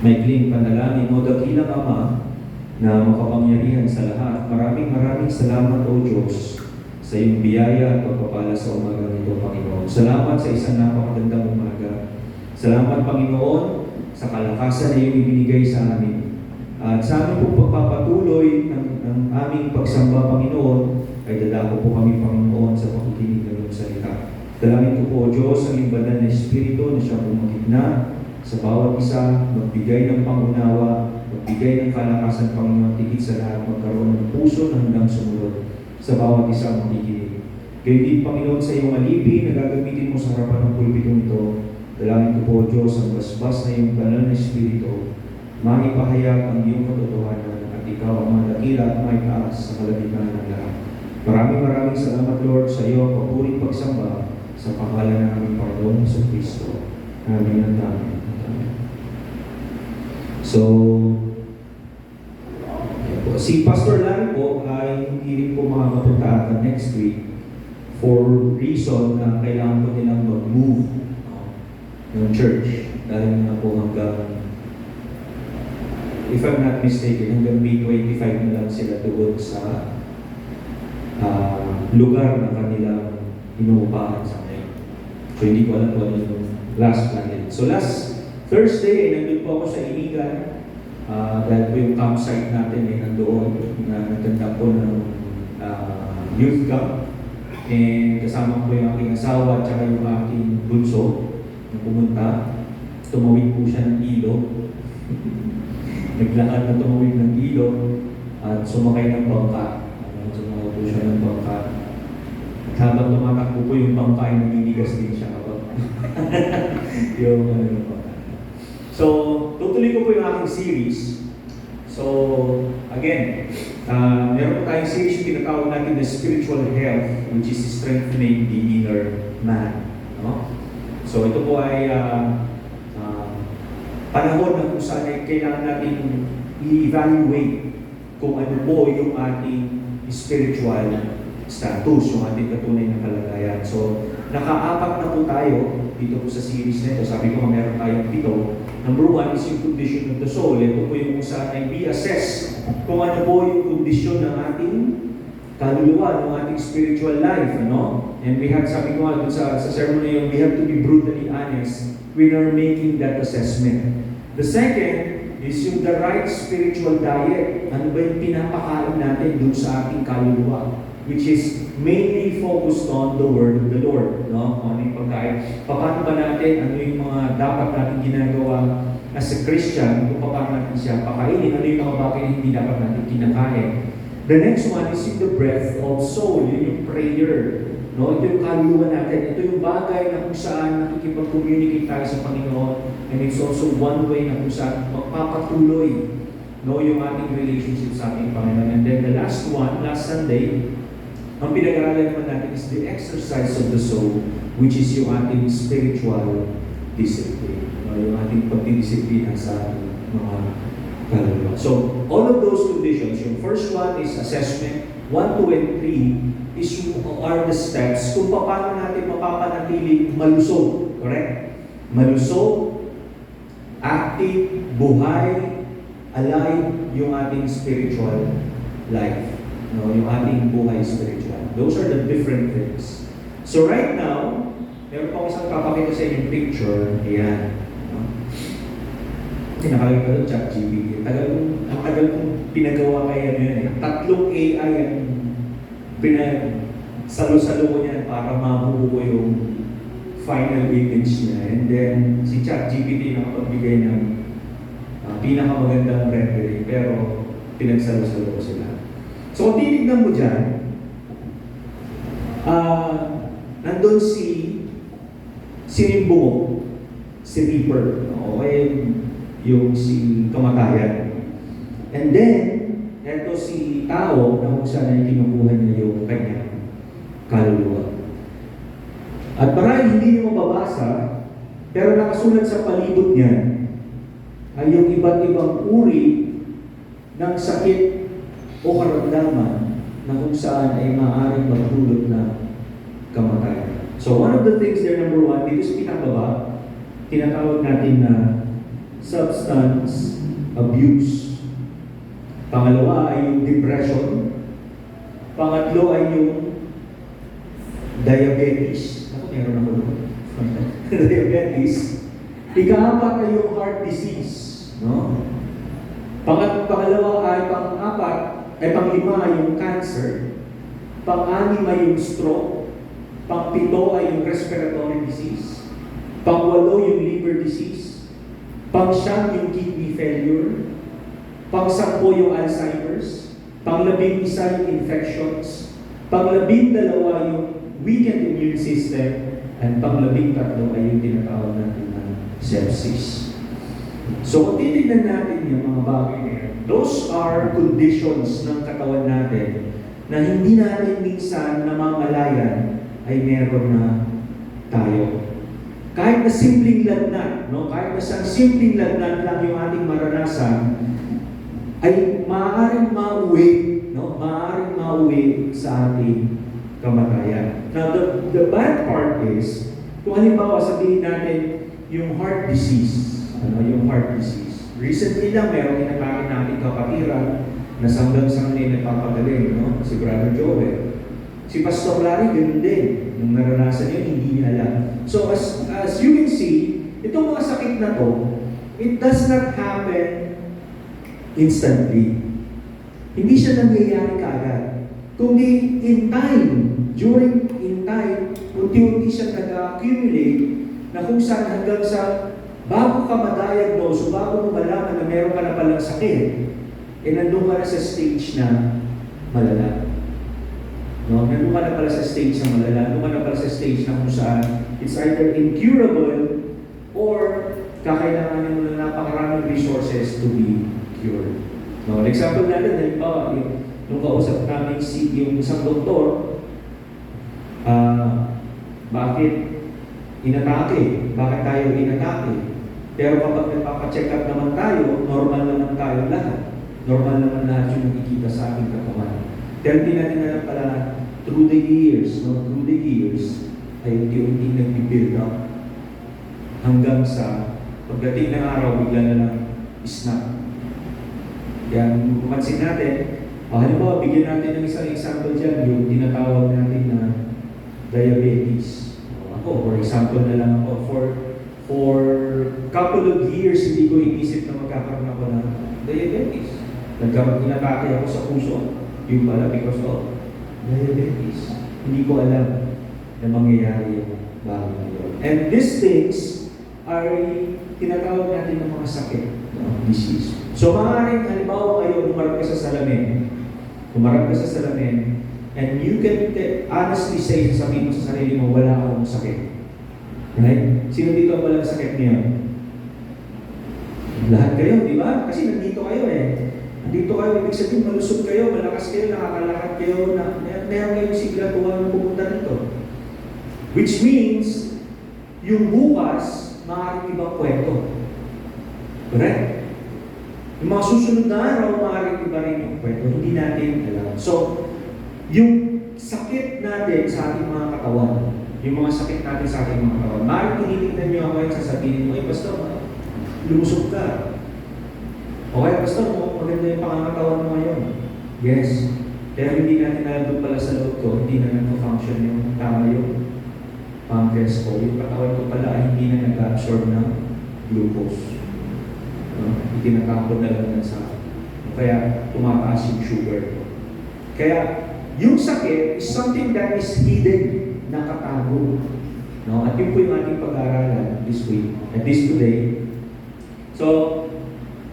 Maikling panalangin mo, dakilang Ama na makapangyarihan sa lahat. Maraming salamat o Diyos sa iyong biyaya at pagpapala sa umaga nito, Panginoon. Salamat sa isang napakagandang umaga. Salamat, Panginoon, sa kalakasan na iyong ibinigay sa amin. At sa aming pong pagpapatuloy ng aming pagsamba, Panginoon, ay dadako po kami, Panginoon, sa pakikinig ng iyong salita. Dalangin ko po, Diyos, ang iyong banal na Espiritu na siyang umagitna sa bawat isa, magbigay ng pangunawa, magbigay ng kalakasan, Panginoon, tigit sa lahat, magkaroon ng puso na hanggang sumunod sa bawat isa ang makikinig. Gayon din, Panginoon, sa iyong alipin na gagamitin mo sa harapan ng pulpitong ito, dalangin ko po, Diyos, ang basbas na iyong banal na Espiritu, maipahayag ang iyong katotohanan at ikaw ang madakila at maitaas sa kalamitan ng lahat. Maraming salamat, Lord, sa iyo ang papuring pagsamba sa pangalan ng aming Panginoon sa Kristo. Amen at amen. So, si Pastor Larry po ay hindi rin po makakapunta next week for reason na kailangan po nilang mag-move ng church. Dahil na po hanggang, if I'm not mistaken, hanggang May 25 na lang sila doon sa lugar na kanilang inuupahan sa ngayon. So, hindi ko alam kung ano yung last plan nila. So, last Thursday, nandun po ako sa Iligan. Dahil po yung campsite natin ay nandoon na nagtanda po ng youth camp. And kasama ko yung aking asawa at saka yung aking bunso na pumunta. Tumawid po siya ng ilog. Naglakad na tumawid ng ilog at sumakay ng bangka. Sumakay po siya ng bangka. At habang tumatakbo po yung bangka ay naninigas din siya kapag yung bangka. So, tutuloy ko po yung aking series. So, again, meron po tayong series yung tinatawag natin na spiritual health, which is strengthening the inner man. No? So, ito po ay panahon na kung saan ay kailangan natin i-evaluate kung ano po yung ating spiritual status, yung ating katunay na kalagayan. So, naka-apat na po tayo dito po sa series na ito. Sabi ko, meron tayong 7. Number 1 is yung condition of the soul. Ito po yung kung saan ay be-assess kung ano po yung kondisyon ng ating kaluluwa, ng ating spiritual life. Ano? And we have, sabi ko nga sa sermon na yun, we have to be brutally honest when we're making that assessment. The second is yung the right spiritual diet. Ano ba yung pinapakain natin dun sa ating kaluluwa? Which is mainly focused on the word of the Lord. No? Ano yung pagkain? Paano ba natin, ano yung mga dapat natin ginagawa as a Christian, kung paano natin siya pakainin, ano yung mga bagay na hindi dapat natin kinakain. The next one is in the breath of soul. Yun yung prayer. No? Ito yung kaluluwa natin. Ito yung bagay na kung saan nakikipag-communicate tayo sa Panginoon. And it's also one way na kung saan magpapatuloy, no, yung ating relationship sa ating Panginoon. And then the last one, last Sunday, ang pinag-aralan naman natin is the exercise of the soul, which is yung ating spiritual discipline. No, yung ating pagdidisiplina sa ating mga kaluluwa. So, all of those conditions, yung first one is assessment, 1, 2, and 3 is are the steps kung paano natin mapapanatiling malusog. Correct? Malusog, active, buhay, alive yung ating spiritual life. No, yung ating buhay spiritual. Those are the different things. So right now, meron pa isang papakita sa inyong picture. Ayan. No? Nakalagay ko doon, ChatGPT. Ang tagal kong pinagawa kaya yun eh. 3 AI ang salo-salo ko niyan para mabubuo yung final image niya. And then, si ChatGPT nakapagbigay ng pinakamagandang rendering, pero pinagsalo-salo ko sila. So, kung titignan mo dyan, nandun sinimbungo, si Reaper, okay, yung si kamatayan. And then, eto si tao na kung saan ay kinukuha niya yung kanyang kaluluwa. At marami hindi niyo mababasa, pero nakasulat sa palibot niyan ay yung iba't ibang uri ng sakit o karamdaman na kung saan ay maaaring magdulot na kamatayan. So one of the things there, number 1, dito sa pinakababa, tinatawag natin na substance abuse. Pangalawa ay yung depression. Pangatlo ay yung diabetes. Ako, meron ako doon. Diabetes. Ika-apat ay yung heart disease. No? Pangalawa ay pang-apat, ay pang-lima ay yung cancer. Pang-anim ay yung stroke. Pang-pito ay yung respiratory disease. Pang-walo yung liver disease. Pang-siyam yung kidney failure. Pang-sampo yung Alzheimer's. Pang-labing-isa yung infections. Pang-labing-dalawa yung weakened immune system. And pang-labing-tatlo ay yung tinatawag natin na sepsis. So kung titignan natin yung mga bagay na yan, those are conditions ng katawan natin na hindi natin minsan namamalayan ay meron na tayo. Kahit na simpleng lagnat, no? Kahit na isang simpleng lagnat lang yung ating maranasan, ay maaaring mauwi, no? Maaaring mauwi sa ating kamatayan. Now, the bad part is, kung halimbawa sabihin natin yung heart disease, yung heart disease. Recently lang, meron tinatawag natin kapatiran na hanggang-sangnay nagpapagaling, no? Si Brother Joel. Si Pastor Larry, ganun din. Nung naranasan yun, hindi niya alam. So, as you can see, itong mga sakit na to, it does not happen instantly. Hindi siya nangyayari kaagad. Kundi in time, unti-unti siya nag-accumulate na kung saan hanggang sa bago ka ma-diagnose o bago mo malaman na meron ka na palang sakit, nandun ka na sa stage na malala. No? Nandun ka na pala sa stage na malala. Nandun ka na pala sa stage na kung saan it's either incurable or kakailanganin mo na napakaraming resources to be cured. No? An example natin, halimbawa, nung kausap namin yung isang doktor, bakit inatake? Bakit tayo inatake? Pero kapag nagpapacheck up naman tayo, normal naman tayo lahat. Normal naman lahat yung nakikita sa ating katawan. Pero di natin alam pala, through the years, ay unti-unti nag-build up. Hanggang sa pagdating ng araw, bigla na lang snap. Kaya kumansin natin, halimbawa, bigyan natin ng isang example dyan, yung tinatawag natin na diabetes. Ako, for example na lang ako, for couple of years, hindi ko inisip na magkakaroon ako ng diabetes. Inatake ako sa puso, yung pala because of diabetes. Hindi ko alam na mangyayari yung bagay na yun. And these things are tinatawag natin ng mga sakit, disease. So maaaring halimbawa kayo, umarap ka sa salamin, and you can honestly say, sabihin mo sa sarili mo, wala akong sakit. Right? Sino dito ang walang sakit ngayon? Lahat kayo, di ba? Kasi nandito kayo Nandito kayo, ibig sabihin, malusog kayo, malakas kayo, nakakalakad kayo, meron kayong sigla tuwang pumunta dito. Which means, yung bukas, maaaring ibang kwento. Correct? Yung mga susunod na araw, maaaring iba rin yung kwento. Hindi natin alam. So, yung sakit natin sa ating mga katawan, yung mga sakit natin sa ating mga katawan, maaaring tinitignan nyo ako at sasabihin mo, Pastor, lumusog ka. Okay, Pastor, maganda yung pangangatawan mo ngayon. Yes. Pero hindi natin alam doon pala sa loob ko, hindi na nag-function yung tama yung pancreas ko. Yung katawan ko pala ay hindi na nag-absorb ng glucose. Itinatapon na lang sa akin. Kaya tumataas yung sugar ko. Kaya yung sakit is something that is hidden, nakatago. No? At yun po yung ating pag-aaralan this week, at this today. So,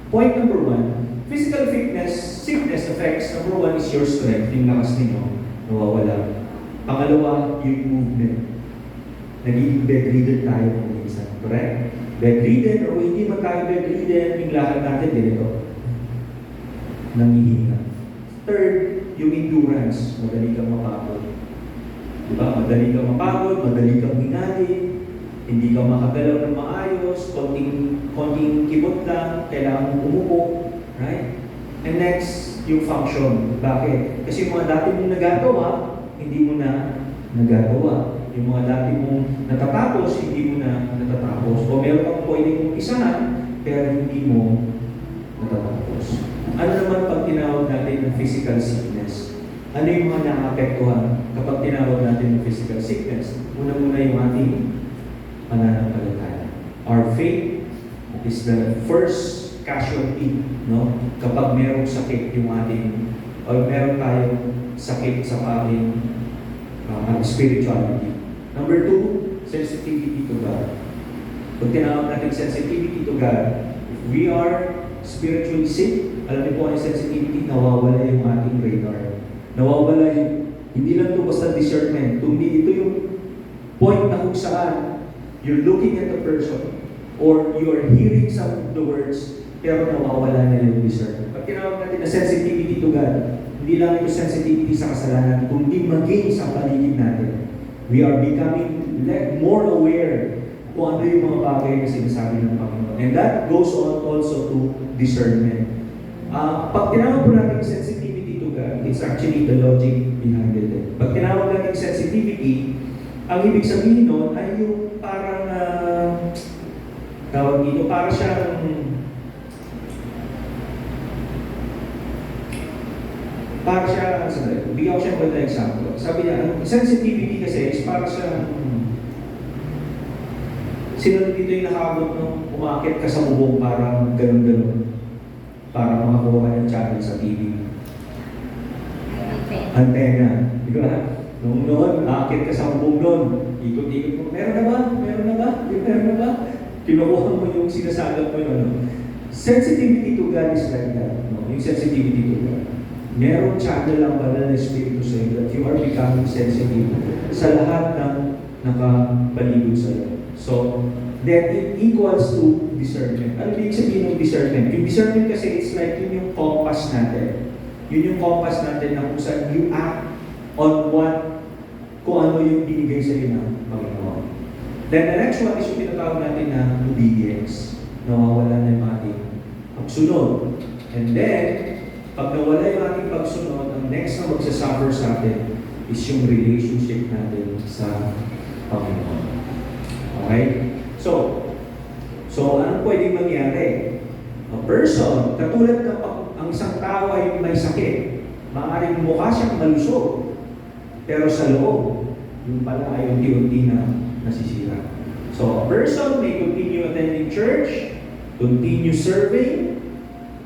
point number 1, physical sickness affects, number 1 is your strength, yung lakas ninyo, nawawala. Pangalawa, yung movement. Nagiging bedridden tayo kung minsan, correct? Bedridden o hindi man tayo bedridden, yung lakad natin ganito. Nangihina. Third, yung endurance, madali kang mapagod. Diba? Madali kang mapagod, madali kang hinali, hindi ka makagalaw ng maayos, konting kibot lang, kailangan mong umupo, right? And next, yung function. Bakit? Kasi yung mga dati mong nagagawa, hindi mo na nagagawa. Yung mga dati mong natatapos, hindi mo na natatapos. O meron kang pwedeng umpisahan, pero hindi mo natatapos. Ano naman pag tinawag natin ng physical sickness? Ano yung mga nakapektuhan kapag tinawag natin ng physical sickness? Una-muna yung ating pananampalataya. Our faith is the first casualty, no? Kapag merong sakit yung ating, o meron tayong sakit sa ating spirituality. Number two, sensitivity to God. Pag tinawag natin sensitivity to God, if we are spiritually sick, alam niyo po ang sensitivity, nawawala yung ating radar. Nawawala yung, hindi lang ito basta discernment, kundi ito yung point na kung saan you're looking at the person or you are hearing some of the words pero nawawala na yung discernment. Pag tinawag natin na sensitivity to God, hindi lang ito sensitivity sa kasalanan, kundi maging sa paligid natin. We are becoming more aware kung ano yung mga bagay na sinasabi ng Panginoon. And that goes on also to discernment. Pag tinawag po natin sensitivity to God, it's actually the logic behind it. Pag tinawag natin sensitivity, ang ibig sabihin nun ay yung parang, tawag dito, parang siyang, bigyan ko siya ng example. Sabi niya, ang sensitivity kasi is parang siyang, sino dito yung nakabot nung umakit ka sa bubong parang ganun-ganun para makakuha ka ng channel sa TV. Antena. Di ba? Nung noon, nakakit ka sa bubong noon. Ikot-ikot mo. Meron na ba? Meron na ba? Meron na ba? Kinukuha mo yung sinasagap mo yun. Sensitivity to God is like that. No? Yung sensitivity to God. Meron channel ang banal na Espiritu sa iyo that you are becoming sensitive sa lahat ng nakapaligid sa iyo. So, that it equals to discernment. Ano ibig sabihin ng discernment? Yung discernment kasi it's like yun yung compass natin. Yun yung compass natin na kung saan you act on what, kung ano yung binigay sa iyo ng Panginoon. Then the next one is yung tinatawag natin na obedience. Nawawala na yung ating pagsunod. And then, pag nawala yung ating pagsunod, ang next na magsasuffer sa atin is yung relationship natin sa Panginoon. Okay? So ano pwedeng mangyari? A person, katulad ng ang isang tao ay may sakit, maaaring mukha siyang malusog, pero sa loob, yung pala ay unti-unti na nasisira. So a person may continue attending church, continue serving,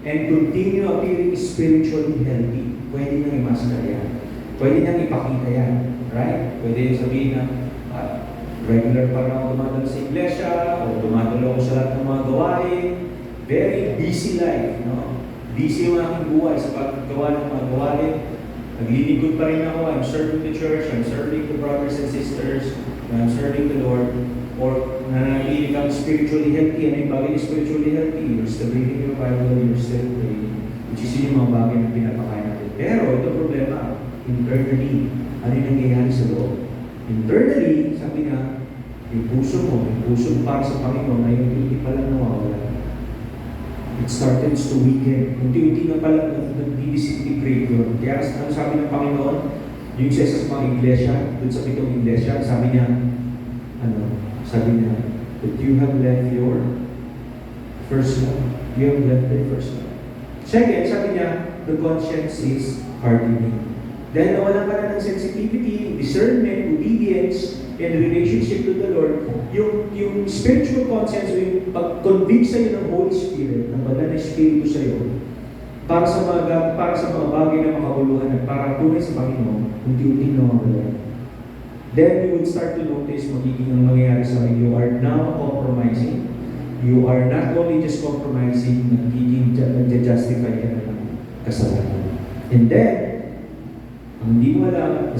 and continue appearing spiritually healthy. Pwede niyang i-master yan. Pwede niyang ipakita yan. Right? Pwede niyang sabihin na regular pa rin ako dumadalo sa iglesia o dumadalo ako sa lahat ng mga gawain. Very busy life. No? Busy yung aking buhay sa paggawa ng mga gawain. Naglilingkod pa rin ako. I'm serving the church. I'm serving the brothers and sisters. I'm serving the Lord. Or nananatili kang spiritually healthy. Ano yung bagay na spiritually healthy? You're still reading your Bible. You're still praying. Which is yung mga bagay na pinapakain natin. Pero ito problema. Internally, ano yung nangyayari sa loob? Internally, sabi nga, yung puso mo para sa Panginoon ay hindi pa lang nawawala. It started to weaken. Unti-unti na pala nag-disintegrate yun. Kaya ano sabi ng Panginoon, yung isa sa mga iglesia, dun sa pitong iglesia, sabi niya, that you have left your first love. You have left your first love. Second, sabi niya, the conscience is hardening. Dahil nawalan ka na ng sensitivity, discernment, obedience, and relationship to the Lord, yung spiritual conscience, yung pag-convict sa'yo ng Holy Spirit, ng banal na Espiritu sa'yo, para sa mga bagay na makahuluhan at para tunay sa Panginoon, unti-unti nawawala. Then you would start to notice magiging ang mangyayari sa akin, you are now compromising. You are not only just compromising, nag-justify ka na ng kasalanan. And then, ang hindi mo alam,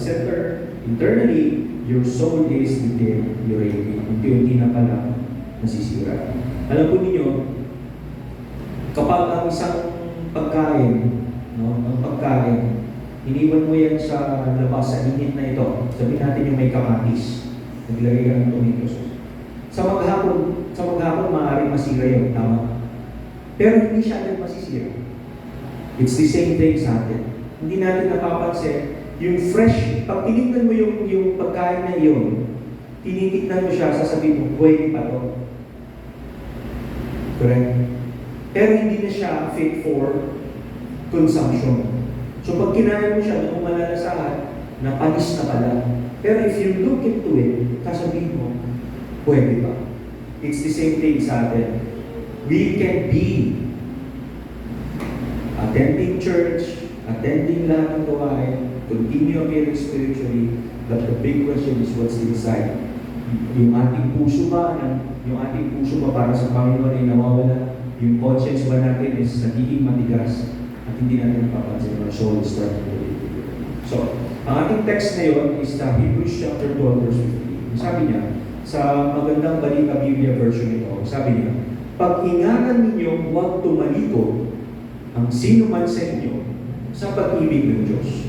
internally, your soul is deteriorating. Unti-unti na pala nasisira. Alam po ninyo, kapag ang isang pagkain, ang pagkain, iniwan mo yan sa labas, sa init na ito. Sabihin natin yung may kamatis. Naglagay ka ng tomato sauce. Sa maghapon, maaaring masira yun. Tama? Pero hindi siya agad masisira. It's the same thing sa atin. Hindi natin napapansin, yung fresh, pag tinignan mo yung pagkain na iyon, tinitignan mo siya, sasabihin mo, pwede pa to. Correct? Pero hindi na siya fit for consumption. So pag kinain mo siya, kung malalasahan, napanis na pala. Pero if you look into it, sasabihin mo, pwede ba? It's the same thing sa atin. We can be attending church, attending lahat ng gawain, continue appearing spiritually, but the big question is what's inside. Yung ating puso ba, para sa Panginoon ay nawawala? Yung conscience ba natin is nagiging matigas at hindi natin napapansin our soul is starting to live. So, ang ating text ngayon is sa Hebrews chapter 12 verse 15. Sabi niya, sa magandang balita Biblia version ito, sabi niya, pag-ingatan ninyo huwag tumalikod ang sino man sa inyo sa pag-ibig ng Diyos.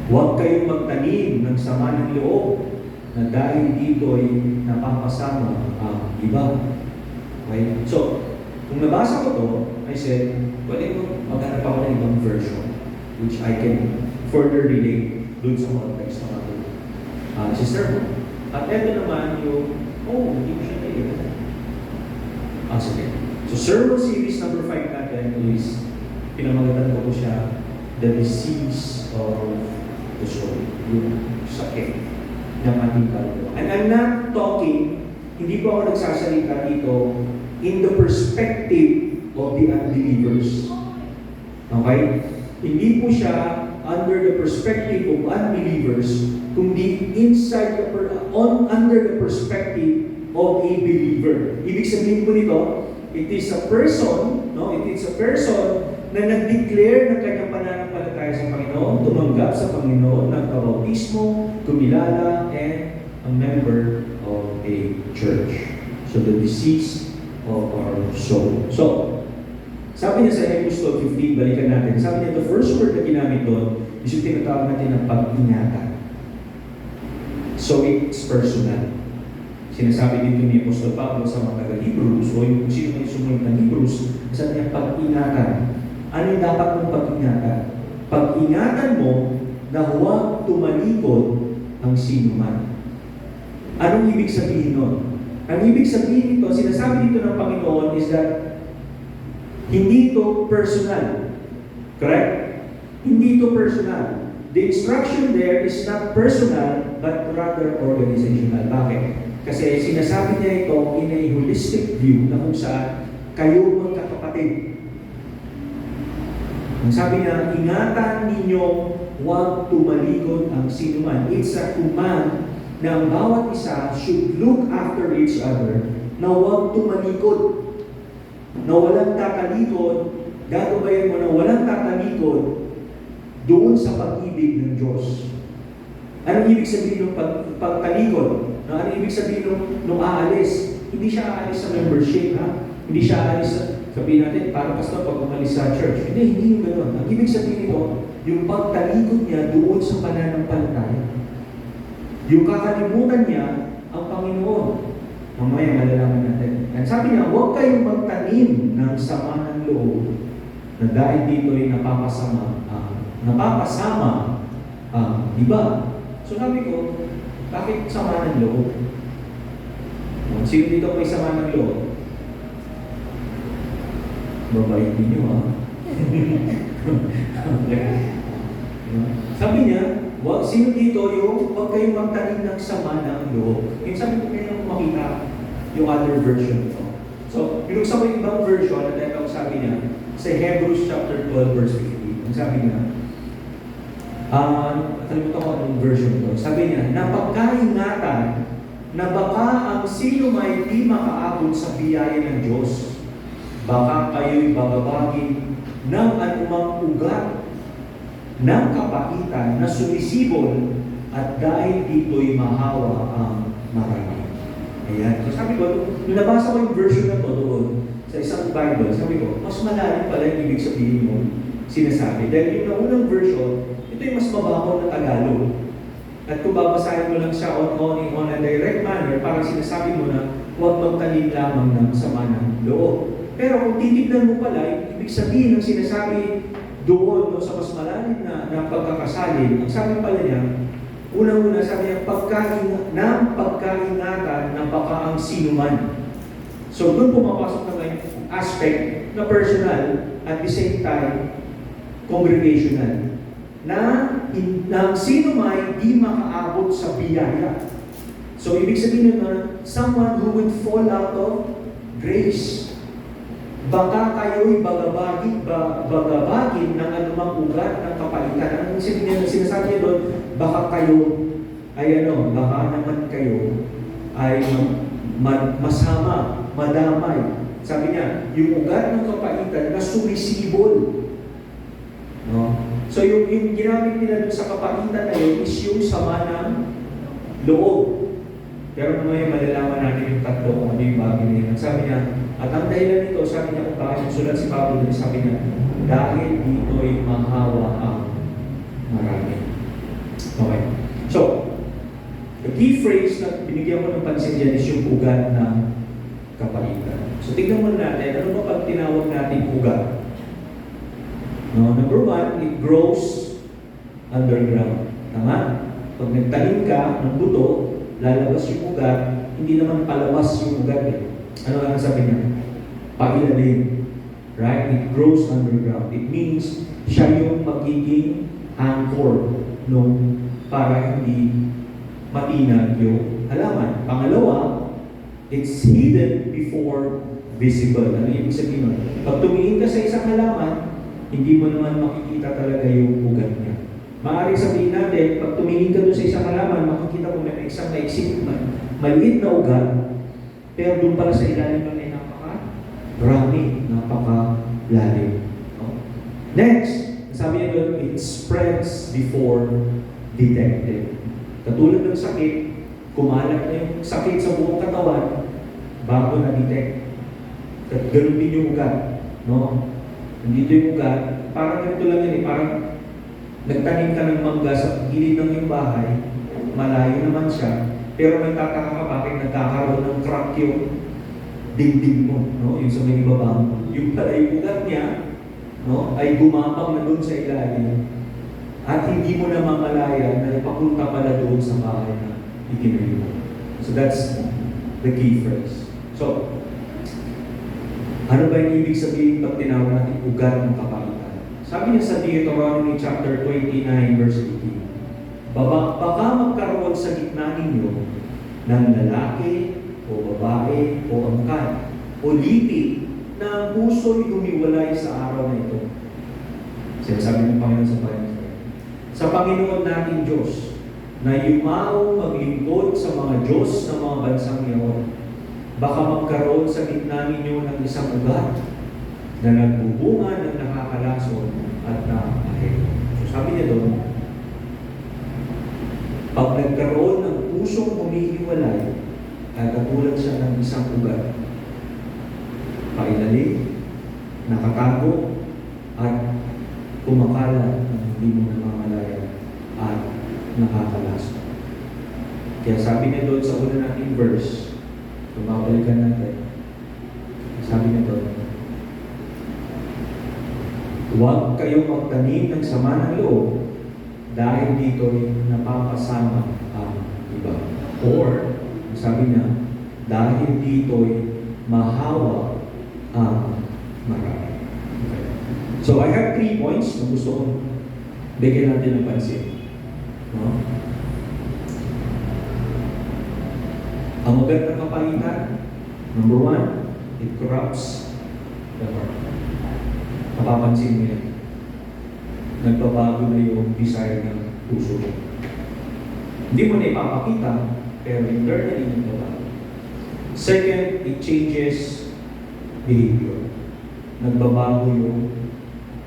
Huwag kayong magtanim ng sama ng loob na dahil dito ay napapasama ang iba. Okay? So, kung nabasa ko to, I said, pwede ko maghanap ako ng ibang version which I can further relate dun sa context ng ating sermon. At ito naman yung, hindi ko siya nailan. Sige. So, sermon series number 5 natin is, pinamagatan ko siya, The Disease of the Soul. Yung sakit ng ating kaluluwa. And I'm not talking, hindi po ako nagsasalita dito in the perspective of the unbelievers. Okay? Hindi po siya under the perspective of unbelievers, kundi under the perspective of a believer. Ibig sabihin po nito, it is a person na nag-declare ng kanyang pananampalataya sa Panginoon, tumanggap sa Panginoon, nagkabautismo, tumilala, and a member of a church. So the disease of our soul. So, sabi niya sa Hebrews 12:15, balikan natin. Sabi niya, the first word na ginamit doon is yung tinatawag natin ng pag-ingatan. So, it's personal. Sinasabi dito ni Apostol Pablo sa mga taga-Hebrews, o yung sino may sumunod ng Hebrews, sabi niya, pag-ingatan. Ano yung dapat mong pag-ingatan? Pag-ingatan mo na huwag tumalikod ang sino man. Anong ibig sabihin nun? Ang ibig sabihin nito, sinasabi dito ng Panginoon is that hindi ito personal. Correct? Hindi ito personal. The instruction there is not personal, but rather organizational. Bakit? Kasi sinasabi niya ito in a holistic view na kung saan kayo magkakapatid. Ang sabi niya, ingatan ninyo huwag tumalikod ang sinuman. It's a command na ang bawat isa should look after each other na huwag tumalikod. Na walang tatalikod, gagabayan mo na walang tatalikod doon sa pag-ibig ng Diyos. Anong ibig sabihin ng pagtalikod? Ano ibig sabihin nung aalis? Hindi siya aalis sa membership, ha? Hindi siya aalis sa, sabihin natin, para pastor pag umalis sa church. Hindi yung gano'n. Ang ibig sabihin nito, yung pagtalikod niya doon sa pananampalataya. Yung kakalimutan niya ang Panginoon. Mamaya malalaman natin. At sabi niya, huwag kayong magtanim ng sama ng loob na dahil dito ay napapasama iba. So sabi ko, bakit sama ng loob? Sino dito may sama ng loob? Babait ninyo, ha? Sabi niya, sino dito yung huwag kayong magtanim ng sama ng loob? Yung sabi ko kayo makita yung other version ito. So, binuksan ko yung ibang version at ito sabi niya sa Hebrews chapter 12 verse 15. Ang sabi niya, kalimutan ko anong version ito. Sabi niya, napagkaingatan na baka ang sino may di makaabot sa biyaya ng Diyos, baka kayo'y bababagin ng anumang ugat ng kapaitan na sumisibol at dahil dito'y mahawa ang marami. Ayan. So sabi ko, nung nabasa ko yung version na to doon sa isang Bible, sabi ko, mas malalim pala yung ibig sabihin mo sinasabi. Dahil yung naunang version, ito yung mas mababaw na Tagalog. At kung babasahin mo lang siya on a direct manner, parang sinasabi mo na huwag magtanim lamang ng sama ng loob. Pero kung titignan mo pala, ibig sabihin ng sinasabi doon sa mas malalim na pagkakasalin, ang sabi pala niya, unang-una sabi niya, pagkaingatan na baka ang sino man. So doon pumapasok na yung aspect na personal at the same time congregational na sino may di makaabot sa biyaya. So ibig sabihin na someone who would fall out of grace. Baka kayo'y bagabagin ng anumang ugat ng kapalitan. Ang sinasabi niya doon, baka kayo baka naman kayo ay masama, madamay. Sabi niya, yung ugat ng kapalitan na sumisibol. No? So yung ginamit nila doon sa kapalitan na yun is yung sama ng loob. Pero ngayon malalaman natin yung tatlo kung ano yung bagay na yun. Sabi niya, at ang dahilan nito, sabi niya kung bakit sulat si Pablo doon, sabi niya, dahil dito'y mahawa ang marami. Okay. So, the key phrase na binigyan ko ng pansin dyan is yung ugat ng kapalitan. So, tignan mo natin, ano ba pag tinawag natin ugat? No, number one, it grows underground. Tama? Pag nagtanim ka ng buto, lalabas yung ugat, hindi naman palabas yung ugat eh. Ano ang sabi niya? Pailalim. Right? It grows underground. It means siya yung magiging anchor para hindi matinag yung halaman. Pangalawa, it's hidden before visible. Ano ibig sabihin nun? Pag tumingin ka sa isang halaman, hindi mo naman makikita talaga yung ugat niya. Maaaring sabihin natin, pag tumingin ka doon sa isang halaman, makikita mo na isang naisip maliit na ugat, pero doon pala sa ilalim ng napaka-rami, napaka-lalim. No? Next, sabi niya doon, it spreads before detected. Katulad ng sakit, kumalat na yung sakit sa buong katawan bago na-detect. Ganun din yung ugat. No? Dito yung ugat, parang ganito lang yan parang nagtanim ka ng mangga sa gilid ng iyong bahay, malayo naman siya, pero may tataka ka bakit nagkakaroon ng crack yung dingding mo, no? Yung sa may ibaba mo. Yung pala yung ugat niya, no? Ay gumapang na doon sa ilalim at hindi mo na mamalaya na ipapunta pala doon sa bahay na itinayo mo. So that's the key phrase. So, ano ba yung ibig sabihin pag tinawag natin ugat ng kapalitan? Sabi niya sa Deuteronomy chapter 29 verse 18, baka magkaroon sa gitna ninyo ng lalaki o babae o angkan o lipi na ang puso'y humiwalay sa araw na ito. Sinasabi ng Panginoon sa Panginoon. Sa Panginoon nating Diyos na yumaong maglingkod sa mga Diyos ng mga bansang iyon, baka magkaroon sa gitna ninyo ng isang ugat na nagbubunga ng nakakalason at nakakahit. So sabi niya doon, pag nagkaroon ng pusong humihiwalay, ay katulad siya ng isang ugat. Pailalim, nakatago, at kumakalat ng hindi mo namamalaya at nakakalason. Kaya sabi niya doon sa una nating verse, kung babalikan natin, sabi niya doon, huwag kayong magtanim ng sama ng loob dahil dito'y napapasama ang iba. Or, sabi niya, dahil dito'y mahawa ang marami. Okay. So, I have 3 points na gusto kong bigyan natin ng pansin. No? Ang ugat ng kapalitan, number 1, it corrupts the heart. Mapapansin niyo, nagbabago na yung desire ng puso mo. Hindi mo na ipapakita, pero internally nagbabago. Second, it changes behavior. Nagbabago yung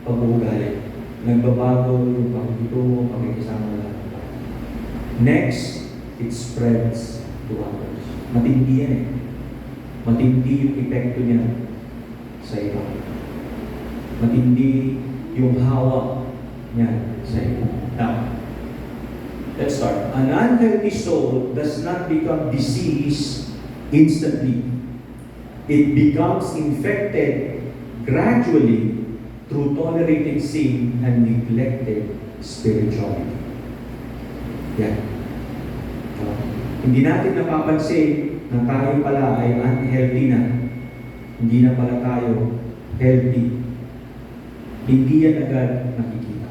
pag-uugali. Nagbabago yung pagkitungo, pagkikisama ng tao. Next, it spreads to others. Matindi yan eh. Matindi yung epekto niya sa iba. Matindi yung hawak niya sa iba. Now, let's start. An unhealthy soul does not become diseased instantly. It becomes infected gradually through tolerating sin and neglected spirituality. Yan. Hindi natin napapansin na tayo pala ay unhealthy na hindi na pala tayo healthy. Hindi yan agad nakikita.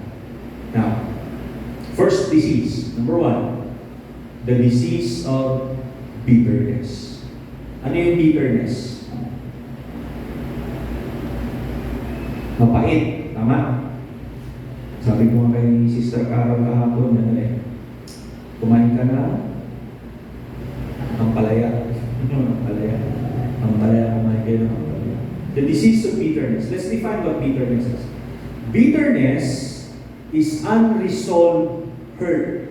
Now, first disease, number 1, the disease of bitterness. Ano yung bitterness? Mapait, tama? Sabi ko nga kay Sister Carol kahapon, kumain ka na, ang palaya. Ang palaya, kumain kayo ng palaya. The disease of bitterness. Let's define what bitterness is. Bitterness is unresolved hurt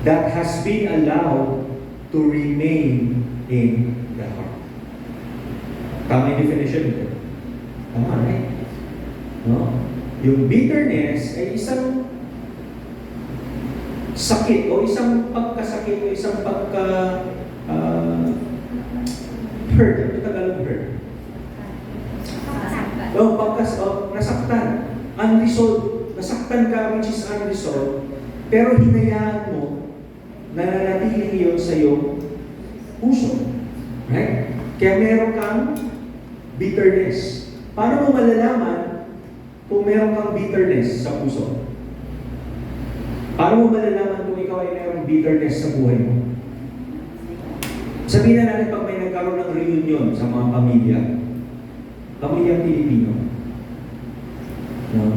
that has been allowed to remain in the heart. Tama yung definition nito. Tama, right? No? Yung bitterness ay isang sakit o isang pagkasakit o isang hurt. Ano Tagalog hurt? Nasaktan. Unresolved. Nasaktan ka, which is unresolved. Pero hinayaan mo na nanatili yun sa iyong puso. Right? Kaya meron kang bitterness. Paano mo malalaman kung meron kang bitterness sa puso? Paano mo malalaman kung ikaw ay merong bitterness sa buhay mo? Sabihin na natin pag may nagkaroon ng reunion sa mga pamilyang Pilipino. No?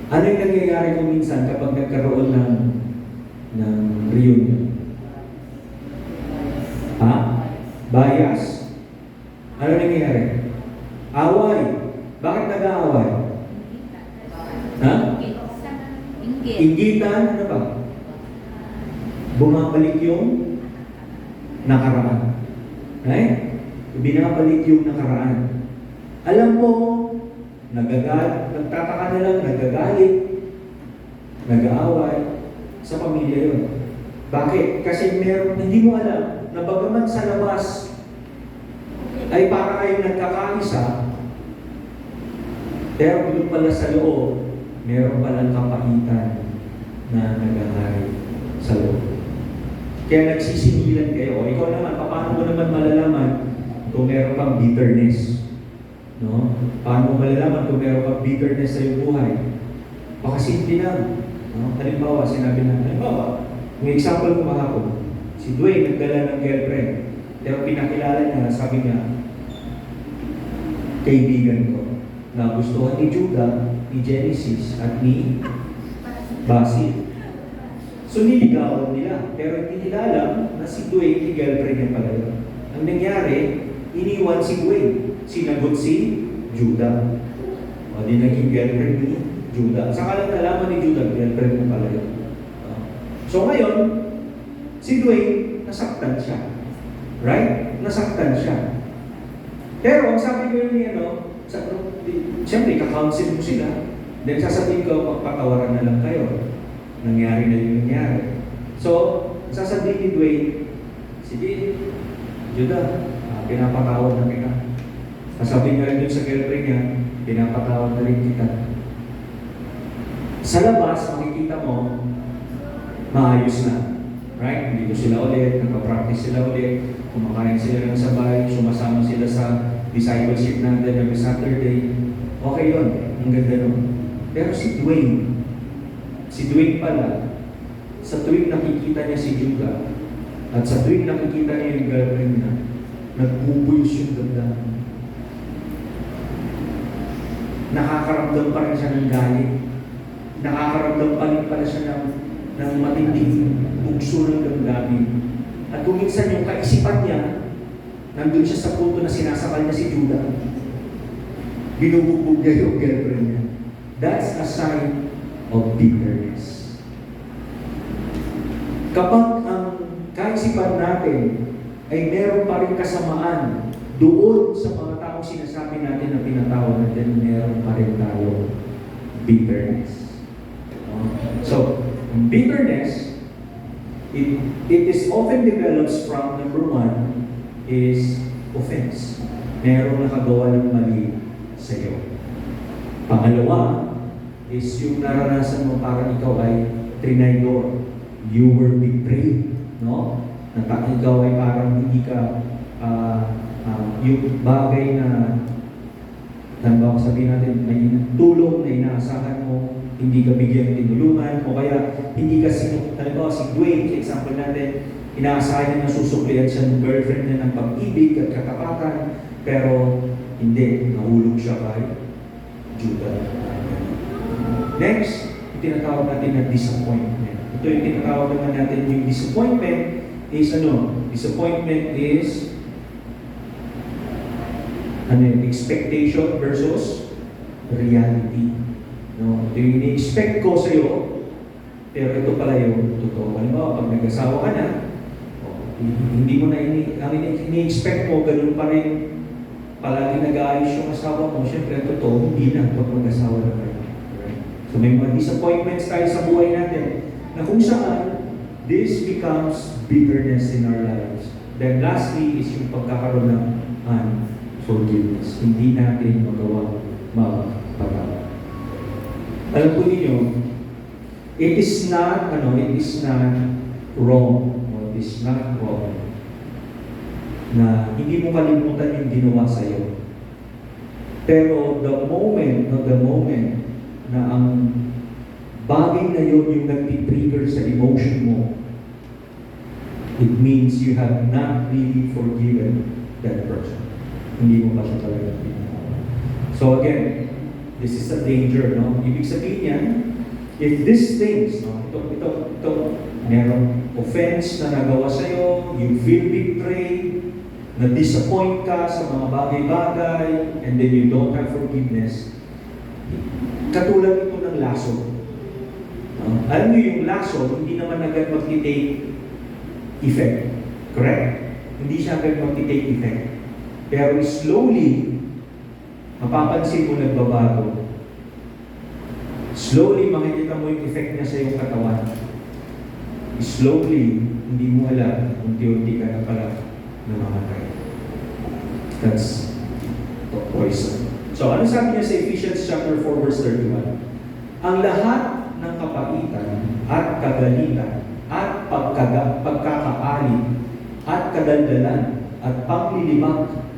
Ano yung nangyayari kung minsan kapag nagkaroon ng reunion? Ha? Bias. Ano nangyayari? Away. Bakit nag-aaway? Ha? Inggitan. Ano ba? Bumabalik yung nakaraan. Right? Binabalik yung nakaraan. Alam mo, nagtataka na lang, nagagalit, nag-aaway sa pamilya yun. Bakit? Kasi hindi mo alam na bagaman sa labas ay para kayong nagkakaisa, pero doon pala sa loob, meron palang kapahitan na nagahari sa loob. Kaya nagsisingilan kayo. Ikaw naman, paano mo naman malalaman kung meron kang bitterness? No? Paano mo malalaman kung meron kang bitterness sa iyong buhay? Baka simple lang. No? Halimbawa, may example ko kahapon. Si Dwayne nagdala ng girlfriend. Pero pinakilala niya, sabi niya, kaibigan ko, na gustuhan ni Judah, ni Genesis, at ni Basil. So niligawan nila, pero hindi nila alam na si Dwayne, ni girlfriend niya pala yun. Ang nangyari, iniwan si Dwayne, sinagot si Judah. O di naging girlfriend ni Judah. Saka lang nalaman ni Judah, girlfriend mo pala yun. So ngayon, si Dwayne, nasaktan siya. Right? Nasaktan siya. Pero ang sabi ko yun siyempre, kakounsel mo sila. Then sasabihin ko, magpatawaran na lang kayo. Nangyari na yung nangyari. So, sasabihin ni Dwayne, sige, Judah, pinapatawad na kita. Sasabihin nga rin yun sa girlfriend niya, pinapatawad na rin kita. Sa labas, makikita mo, maayos na. Right? Dito sila ulit, nagpa-practice sila ulit, kumakain sila ng sabay, sumasama sila sa discipleship natin every Saturday. Okay yun, ang ganda nun. Pero si Dwayne pala, sa tuwing nakikita niya si Judah, at sa tuwing nakikita niya yung girlfriend niya, nagbubuyos yung damdamin. Nakakaramdam pa rin siya ng galit. Nakakaramdam pa rin pala siya ng matinding bugso ng damdamin. At kung minsan yung kaisipan niya, nandun siya sa punto na sinasakal niya si Judah. Binubugbog niya yung girlfriend niya. That's a sign of bitterness. Kapag ang kaisipan natin ay meron pa rin kasamaan doon sa mga taong sinasabi natin na pinatawad natin, meron pa rin tayo bitterness. So, bitterness, it is often develops from, number 1, is offense. Merong nakagawa ng mali sa iyo. Pangalawa, is yung naranasan mo parang ikaw ay trinaydor. You were betrayed. No? Ikaw ay parang hindi ka yung bagay na halimbawa sabihin natin, may tulong na inaasahan mo, hindi ka bigyan ng tinulungan, o kaya hindi ka halimbawa si Dwayne, example natin, inaasahan niya na susuklian siya ng girlfriend niya ng pag-ibig at katapatan, pero hindi, nahulog siya kay Judah. Next, yung tinatawag natin na disappointment. Ito yung tinatawag naman natin yung disappointment is ano? Disappointment is expectation versus reality. No? Ito yung ini-expect ko sa'yo, pero ito pala yung totoo. Halimbawa, pag nag-asawa ka na, hindi mo na ang ini-expect mo, ganun pa rin palagi nag-aayos yung asawa mo, syempre totoo, hindi na pag mag-asawa na kayo. Right? So may mga disappointments tayo sa buhay natin na kung saan this becomes bitterness in our lives. Then lastly is yung pagkakaroon ng unforgiveness. Hindi natin magawa magpatawad. Alam po ninyo, it is not wrong. It is not wrong na hindi mo kalimutan yung ginawa sa'yo. Pero the moment na ang bagay na yun yung nagtitrigger sa emotion mo, it means you have not really forgiven that person. Hindi mo pa siya talaga pinatawa. So again, this is a danger, no? Ibig sabihin yan, if these things, no? Ito, merong offense na nagawa sa'yo, you feel betrayed, na-disappoint ka sa mga bagay-bagay, and then you don't have forgiveness. Katulad ito ng laso. No? Alam niyo yung laso, hindi naman agad mag-take effect. Correct? Hindi siya agad mag-take effect. Pero slowly, mapapansin mo nagbabago. Slowly, makikita mo yung effect niya sa iyong katawan. Slowly, hindi mo alam, unti-unti ka na pala namamatay. That's the poison. So, ano sabi niya sa Ephesians chapter 4, verse 31? Ang lahat ng kapaitan at kagalitan at pagkakaali at kadaldalan at paglilibak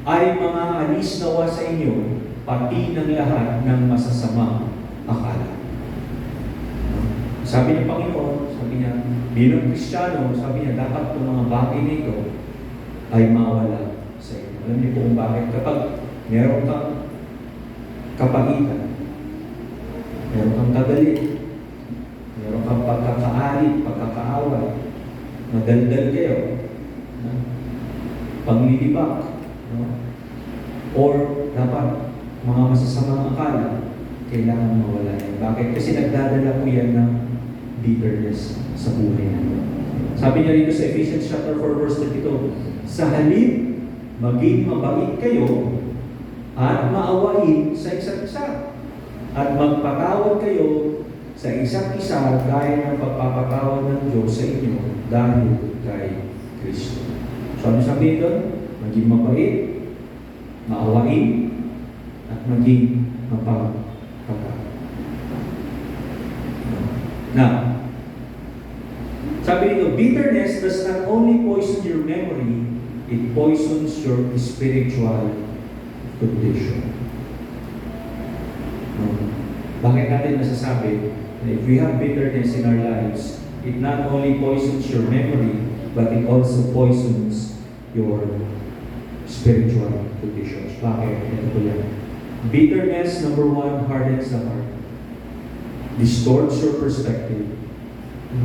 ay mga alis nawa sa inyo, pati ng lahat ng masasamang akala. Sabi ng Panginoon, sabi niya, bilang Kristiyano, sabi niya, dapat itong mga bagay na ito ay mawala sa inyo. Alam niyo kung bakit? Kapag meron kang kapaitan, meron kang kagalit, meron kang pagkakaalit, pagkakaaway, madaldal kayo, paglilibak, or dapat mga masasamang akala, kailangan mawala yan. Bakit? Kasi nagdadala po yan ng bitterness sa buhay natin. Sabi niya rito sa Ephesians chapter 4, verse 32, sa halip, maging mabait kayo at maawain sa isa't isa. At magpatawad kayo sa isa't isa gaya ng pagpapatawad ng Diyos sa inyo dahil kay Kristo. So ano sabihin doon? Maging mabait, maawain, at maging mapagpatawad. Now, sabi nito, bitterness does not only poison your memory, it poisons your spiritual condition. Bakit natin nasasabi na if we have bitterness in our lives, it not only poisons your memory, but it also poisons your spiritual conditions. Bakit? Ito po yan. Bitterness, number one, hardens the heart, distorts your perspective,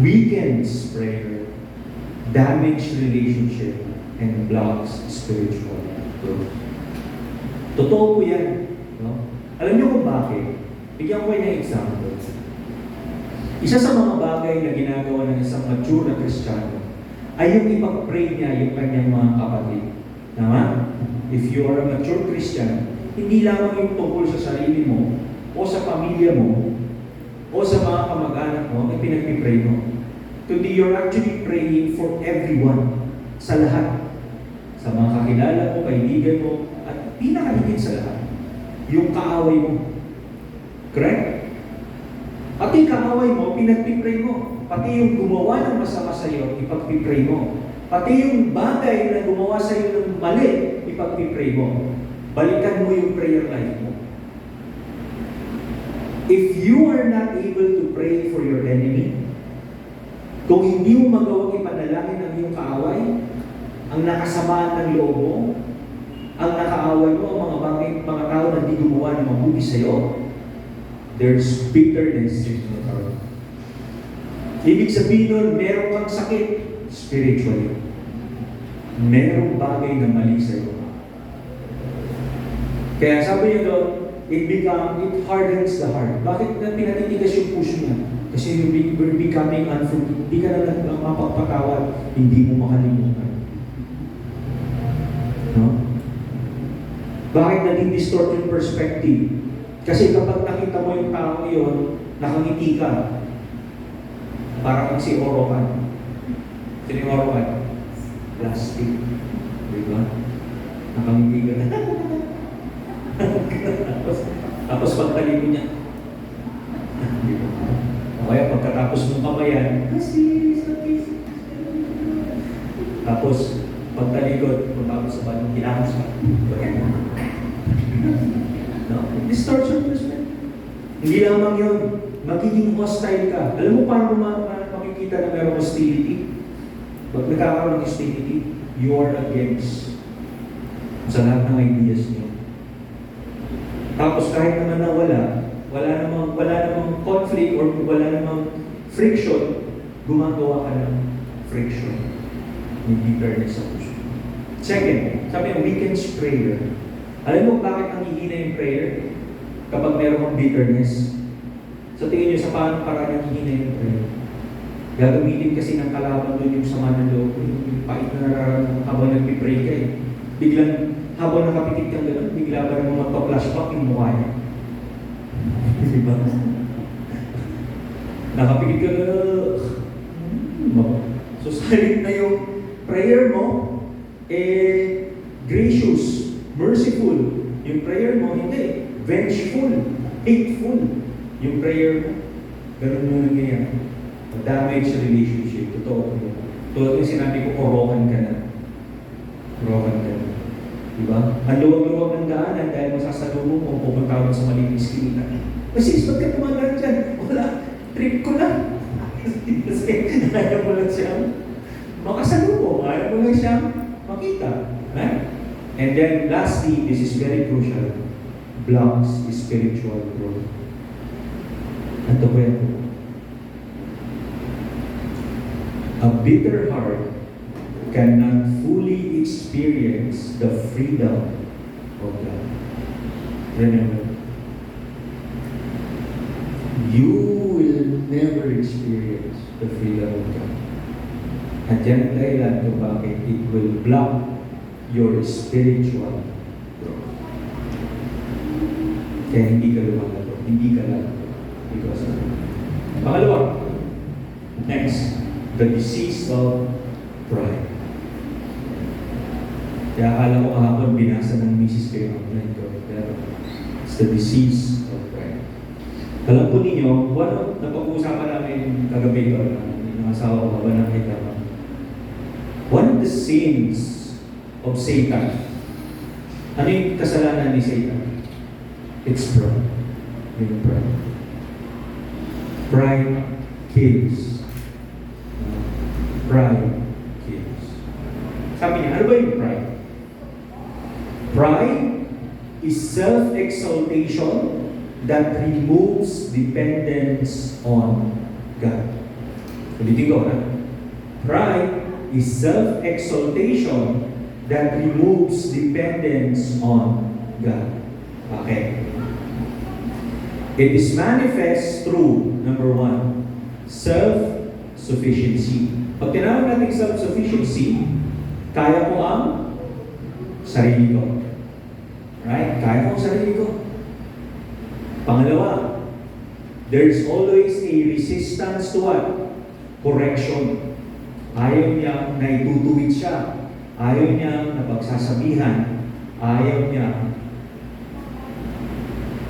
weakens prayer, damages relationship, and blocks spiritual growth. Totoo po yan. No? Alam niyo kung bakit? Bigyan ko kayo ng example. Isa sa mga bagay na ginagawa ng isang mature na Kristiyano ay yung ipag-pray niya yung kanyang mga kapatid. Tama? If you are a mature Christian, hindi lamang yung tungkol sa sarili mo o sa pamilya mo o sa mga kamag-anak mo ang pinag-pray mo. Kundi you're actually praying for everyone, sa lahat. Sa mga kakilala mo, kaibigan mo, at pinakahigit sa lahat, yung kaaway mo. Correct? At yung kaaway mo, pinag-pray mo. Pati yung gumawa ng masama sa iyo, ipag-pray mo. Pati yung bagay na gumawa sa iyo ng mali, ipag-pray mo. Balikan mo yung prayer life mo. If you are not able to pray for your enemy, kung hindi mo magawang ipanalangin ang iyong kaaway, ang nakasamaan ng loob mo, ang nakaaway mo, ang mga tao na hindi gumawa ng mabuti sa iyo, there's bitterness in your heart. Ibig sabihin nun, meron kang sakit spiritually. Merong bagay na mali sa iyo. Kaya sabi niya doon, it hardens the heart. Bakit na pinatitigas yung puso niya? Kasi you're becoming unforgiving. Hindi ka na mapagpatawad, hindi mo makalimutan. No? Bakit naging distort yung perspective? Kasi kapag nakita mo yung tao yun, nakangiti ka. Para kang si Orokan. Sino yung Orokan? Plastic. Diba? Nakangiti ka. tapos pagtalikod niya. O kaya pagkatapos mong kamayan, tapos pagtalikod, pagkatapos sa banong kinamos ka. No? Distortion perspective. Hindi lamang yun. Magiging hostile ka. Alam mo paano makikita na mayroong hostility? Pag nagkakaroon ng hostility, you are against sa lahat ng ideas niyo. Tapos kahit naman na wala namang conflict or wala namang friction, gumagawa ka ng friction. Hindi fairness sa puso. Second, sabi ng weekends prayer. Alam mo bakit nanghihina yung prayer? Kapag meron bitterness. Sa tingin niyo sa paano parang nanghihina yung prayer? Gagamitin kasi ng kalaban doon yung sama ng loob, yung pait na nararamdaman habang nagpipray ka eh. Biglang habang nakapikit kang gano'n, bigla ba naman magpa-flashback yung mukha niya? Diba? Nakapikit ka gano'n. So, salit na yung prayer mo, gracious, merciful. Yung prayer mo, hindi. Vengeful, hateful. Yung prayer mo, gano'n yung nangyayari. Damage relationship. Totoo. Tulad yung sinabi ko, orokan ka na. Orokan ka na. Diba? Ang luwag-luwag ng daanan dahil masasalubong kung pupunta mo sa malinis kilita. Kasi ba't ka tumagal dyan? Wala. Trip ko lang. Kasi ayaw mo lang siyang makasalubong. Ayaw mo lang siyang makita. Right? And then lastly, this is very crucial, blocks spiritual growth. Ito po yan. A bitter heart cannot fully experience the freedom of God. Remember, you will never experience the freedom of God. At yan ang dahilan kung bakit it will block your spiritual growth. Kaya hindi ka lumalago, hindi ka lalago. Because of it. Pangalawa, next, the disease of pride. Kaya akala ko kahapon binasa ng misis kayo online ko. Pero it's the disease of pride. Alam po ninyo, napag-uusapan namin kagabi ko, ng asawa ko habang nakita ko. One of the sins of Satan. Ano yung kasalanan ni Satan? It's pride. Yung pride. Pride kills. Pride kills. Sabi niya, ano ba yung pride? Pride is self-exaltation that removes dependence on God. Ulitin ko, ha? Pride is self-exaltation that removes dependence on God. Okay. It is manifest through, number one, self-sufficiency. Pag tinawag natin self-sufficiency, kaya ko ang sarili ko. Right? Kaya ko ang sarili ko. Pangalawa, there's always a resistance to what? Correction. Ayaw niyang naitutuwid siya. Ayaw niyang napagsasabihan. Ayaw niyang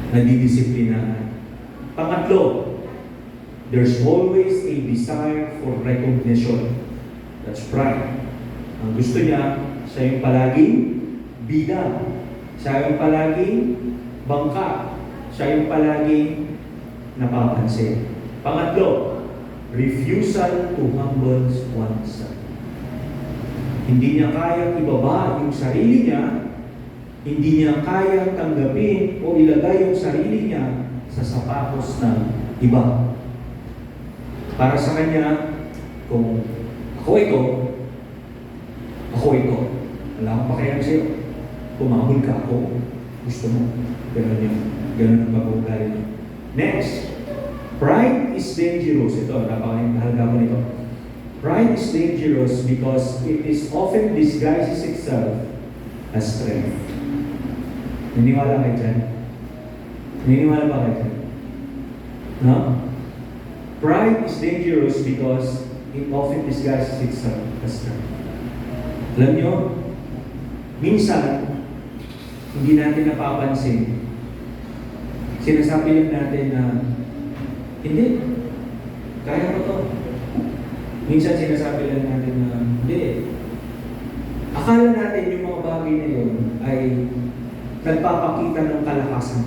nadidisiplinaan. Pangatlo, there's always a desire for recognition. That's pride. Ang gusto niya, siya yung palaging bida. Siya yung palaging bangka. Siya yung palaging napapansin. Pangatlo, refusal to humble oneself. Hindi niya kayang ibaba yung sarili niya, hindi niya kayang tanggapin o ilagay yung sarili niya sa sapatos ng iba. Para sa kanya, kung ako ito, wala akong pakialam sa'yo. Pumahol ka ako, gusto mo. Ganun yun. Ganun ang pag-uugali niya. Next, pride is dangerous. Ito, napakahalaga mo nito. Pride is dangerous because it is often disguises itself as strength. Niniwala kayo dyan? Niniwala ba kayo dyan? No? Pride is dangerous because it often disguises itself as strength. Alam nyo, minsan, hindi natin napapansin. Sinasabi lang natin na, hindi, kaya ko to. Minsan sinasabi lang natin na, hindi. Akala natin yung mga bagay na yun ay nagpapakita ng kalakasan.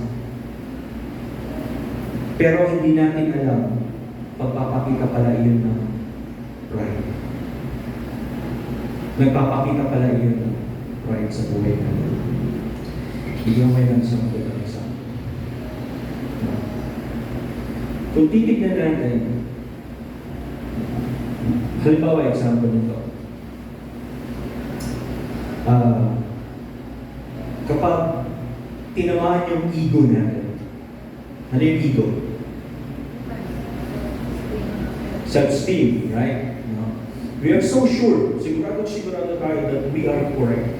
Pero hindi natin alam, pagpapakita pala yun ng pride. Nagpapakita pala yun ng pride sa buhay natin. Bigyan mo lang sa mga isa. Kung titignan natin, halimbawa, example nito. Kapag tinamaan yung ego natin, ano yung ego? Self-esteem, right? No? We are so sure, sigurado tayo that we are correct.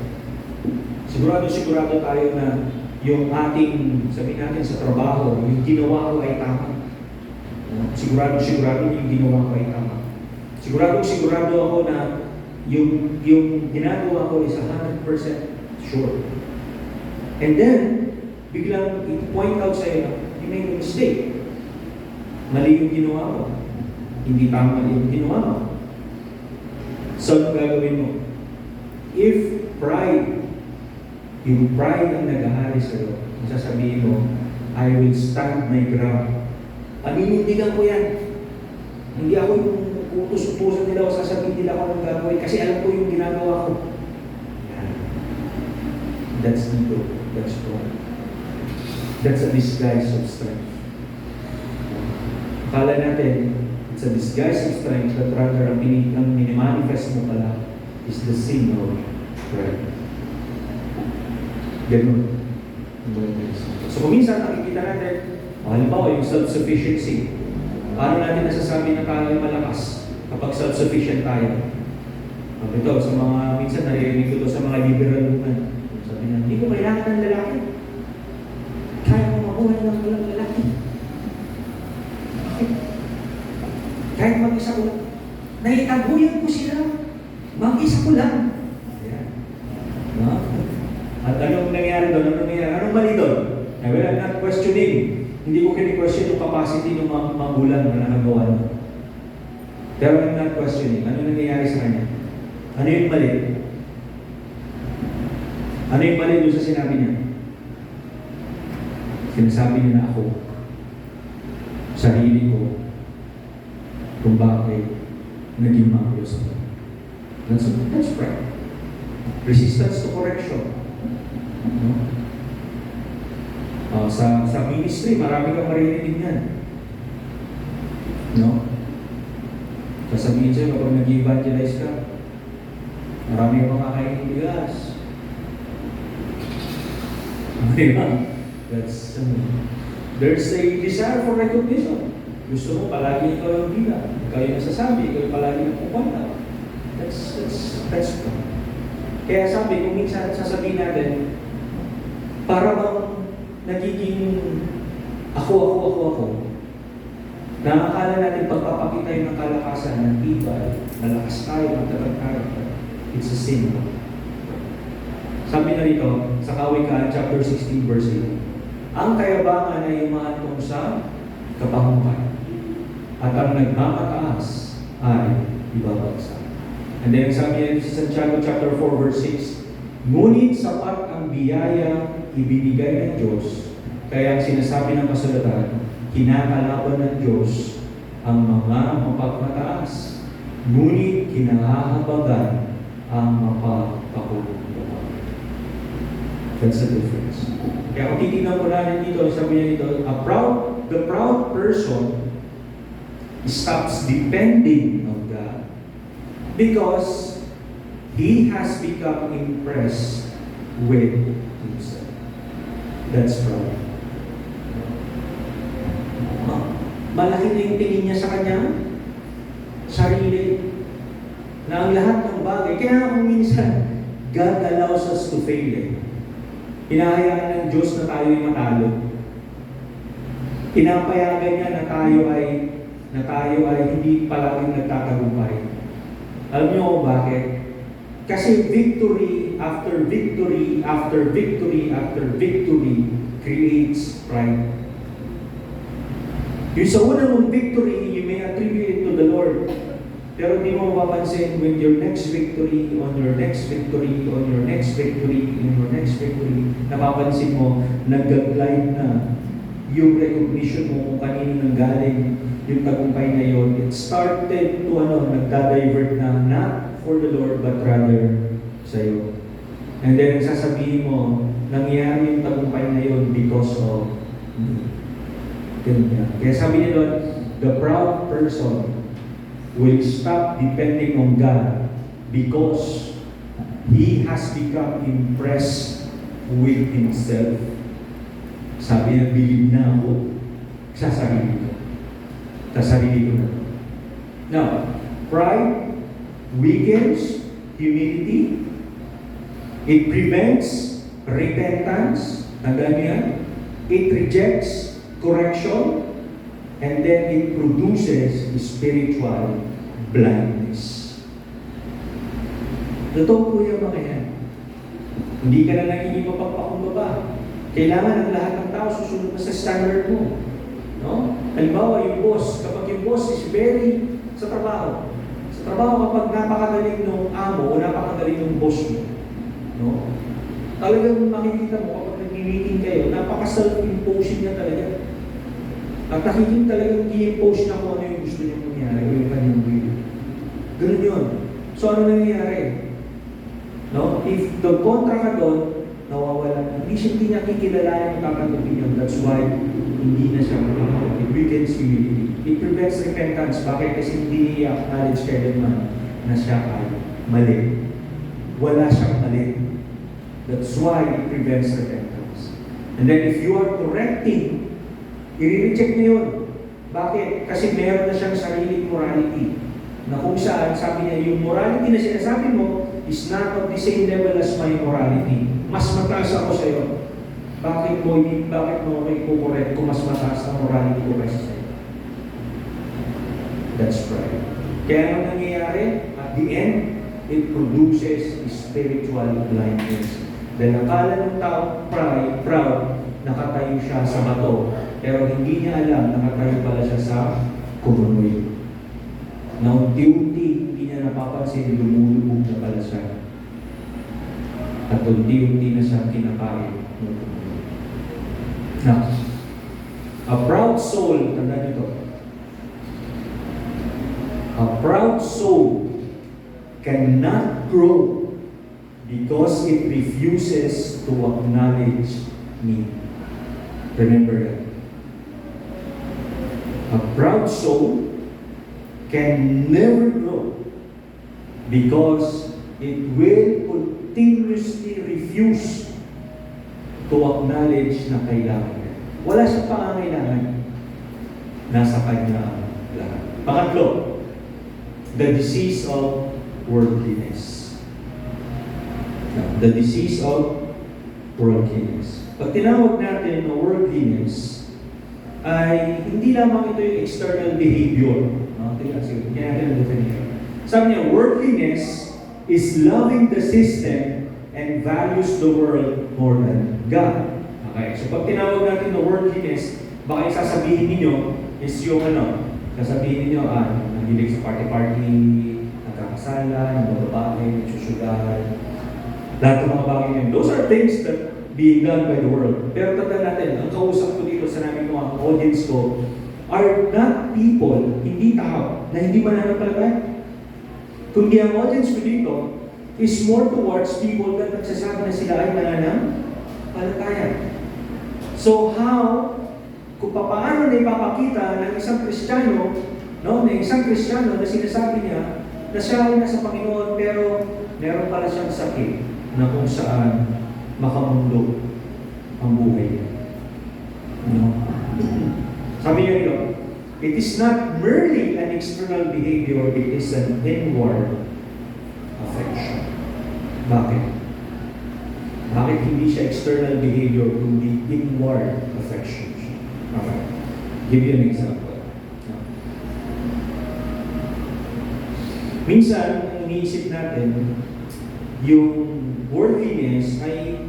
Sigurado tayo na yung ating, sabihin natin sa trabaho, yung ginawa ko ay tama. No? Sigurado yung ginawa ko ay tama. Sigurado ako na yung ginagawa ko is 100% sure. And then, biglang i-point out sa'yo, you made a mistake. Mali yung ginawa mo. Hindi tama yung ginawa mo. So, anong gagawin mo? If yung pride ang nag-ahari sa'yo, sasabihin mo, I will stand my ground. Paninindigan ko yan. Hindi ako yung utos-utusan nila o sasabihin nila ako ng gagawin kasi alam ko yung ginagawa ko. That's ego. That's pride. That's a disguise of strength. Akala natin, it's a disguise of strength, but rather ang minimanifest mo pala is the sin of pride. Ganun. So kung minsan nakikita natin, halimbawa yung self-sufficiency. Paano natin nasasabi na tayo malakas kapag self-sufficient tayo? Ito, sa mga, minsan naririnig ko ito sa mga liberal movement. Sabi na, hindi ko kailangan ng lalaki. Kaya mo mabuhay ng walang lalaki. Kahit mag-isa ko lang. Naitabuyan ko sila. Mag-isa ko lang. Ayan. No? At anong nangyari doon? Anong mali doon? Well, I'm not questioning. Hindi ko kini-question yung capacity ng mga magulang na nakagawa nyo. Pero I'm not questioning. Ano nangyayari sa kanya? Ano yung mali? Ano yung mali doon sa sinabi niya? Sinasabi niya na ako, sarili ko, kung bakit naging maayos ako. That's right. Resistance to correction. No? Sa ministry, marami kang maririnig yan. No? Sasabihin sa'yo kapag nag-evangelize ka, marami kang makakainin bigas. Diba? There's a desire for recognition. Gusto mo palagi ikaw yung bida. Ikaw yung nasasabi, ikaw yung palagi yung pupunta. That's wrong. Kaya sabi, kung minsan sasabihin natin, para bang nagiging ako. Nakakala natin pagpapakita yung ng kalakasan ng tibay, malakas tayo, magtatag tayo. It's a sin. Sabi na rito, sa Kawikaan, chapter 16, verse 8, ang kayabangan ay umaantong sa kapahukan, at ang nagmamataas ay ibabagsak. And then sabi niya sa Santiago chapter 4 verse 6, ngunit sapat ang biyaya ibinigay ng Diyos, kaya ang sinasabi ng kasulatan, kinakalaban ng Diyos ang mga mapagmataas, ngunit kinahahabagan ang mapagpakumbaba. That's the difference. Kaya kung titignan ko natin dito, sabi niya dito, the proud person stops depending on God because he has become impressed with himself. That's pride. Malaki na yung tingin niya sa kanya, sarili, na ang lahat ng bagay. Kaya kung minsan, God allows us to fail eh. Hinahayaan ng Diyos na tayo ay matalo. Pinapayagan niya na tayo ay hindi palaging nagtatagumpay. Alam niyo kung bakit? Kasi victory after victory after victory after victory creates pride. Yung sa unang mong victory, you may attribute it to the Lord. Pero di mo mapapansin when your next victory, on your next victory, on your next victory, on your next victory, napapansin mo, nag-glide na yung recognition mo kung kanino nanggaling yung tagumpay na yun. It started to nagda-divert na not for the Lord but rather sa'yo. And then sasabihin mo, nangyari yung tagumpay na yun because of me. Kaya sabi niya doon, the proud person will stop depending on God because he has become impressed with himself. Sabi niya, bilib na ako sa sarili ko. Sa sarili ko na. Now, pride weakens humility. It prevents repentance. Tandaan niya. It rejects correction. And then it produces spiritual blindness. Totoo po yung mga yan. Hindi ka na nagiging mapagpakumbaba. Kailangan ng lahat ng tao susunod na sa standard mo. No? Halimbawa, yung boss. Kapag yung boss is very sa trabaho. Sa trabaho, kapag napakagaling ng amo o napakagaling ng boss mo, no? Talagang makikita mo kapag nag-meeting kayo, napaka-self-imposing niya talaga. At nakikita talagang i-impose na kung ano yung gusto niya mangyari o yung kanyang will. Ganun yun. So ano nangyayari? No? If the kontra ka doon, nawawala. Hindi niya kikilala yung tatanggapin yun. That's why hindi na siya makakawala. It weakens humility. It prevents repentance. Bakit? Kasi hindi niya acknowledge kailanman na siya ay mali. Wala siyang mali. That's why it prevents repentance. And then if you are correcting, i-reject niya yun. Bakit? Kasi meron na siyang sariling morality. Na kung saan, sabi niya, yung morality na sinasabi mo is not of the same level as my morality. Mas mataas ako sa iyo. Bakit mo ako i-correct kung mas mataas ang morality ko kaysa sa iyo? That's pride. Kaya ano nangyayari? At the end, it produces spiritual blindness. Dahil akala ng tao, proud, nakatayo siya sa bato. Pero hindi niya alam, nakatayo pala siya sa kumunoy. Na unti-unti, hindi niya napapansin, lumulubog na pala siya. At unti-unti na siya kinakain ng kumunoy. Now, a proud soul, tandaan niyo to. A proud soul cannot grow because it refuses to acknowledge me. Remember that. A proud soul can never grow because it will continuously refuse to acknowledge na kailangan niya. Wala siyang pangangailangan. Nasa kanya ang lahat. Pangatlo, the disease of worldliness. The disease of worldliness. Pag tinawag natin na worldliness, ay hindi lamang ito yung external behavior. Kaya natin ang definition. Sabi niya, worldliness is loving the system and values the world more than God. Okay, so pag tinawag natin na worldliness, baka yung sasabihin ninyo is yung sasabihin ninyo, nahilig sa party-party, nagkakasalan, yung mga babae, nagsusugahan, lahat ng mga bagay ngayon. Those are things that being done by the world. Pero tanda natin, ang kausap ko dito sa namin mga audience ko are not people, hindi tao, na hindi mananampalataya. Kundi ang audience ko dito is more towards people that nagsasabi na sila ay mananampalataya. So how, kung paano na ipapakita ng isang Kristiyano, no, ng isang Kristiyano na sinasabi niya na siya ay nasa Panginoon pero meron pala siyang sakit na kung saan makamundo ang buhay niya. No? Sabi niya dito, it is not merely an external behavior, it is an inward affection. Bakit? Bakit hindi siya external behavior kundi inward affection siya? Okay. Give you an example. Minsan, ang iniisip natin, yung worldliness ay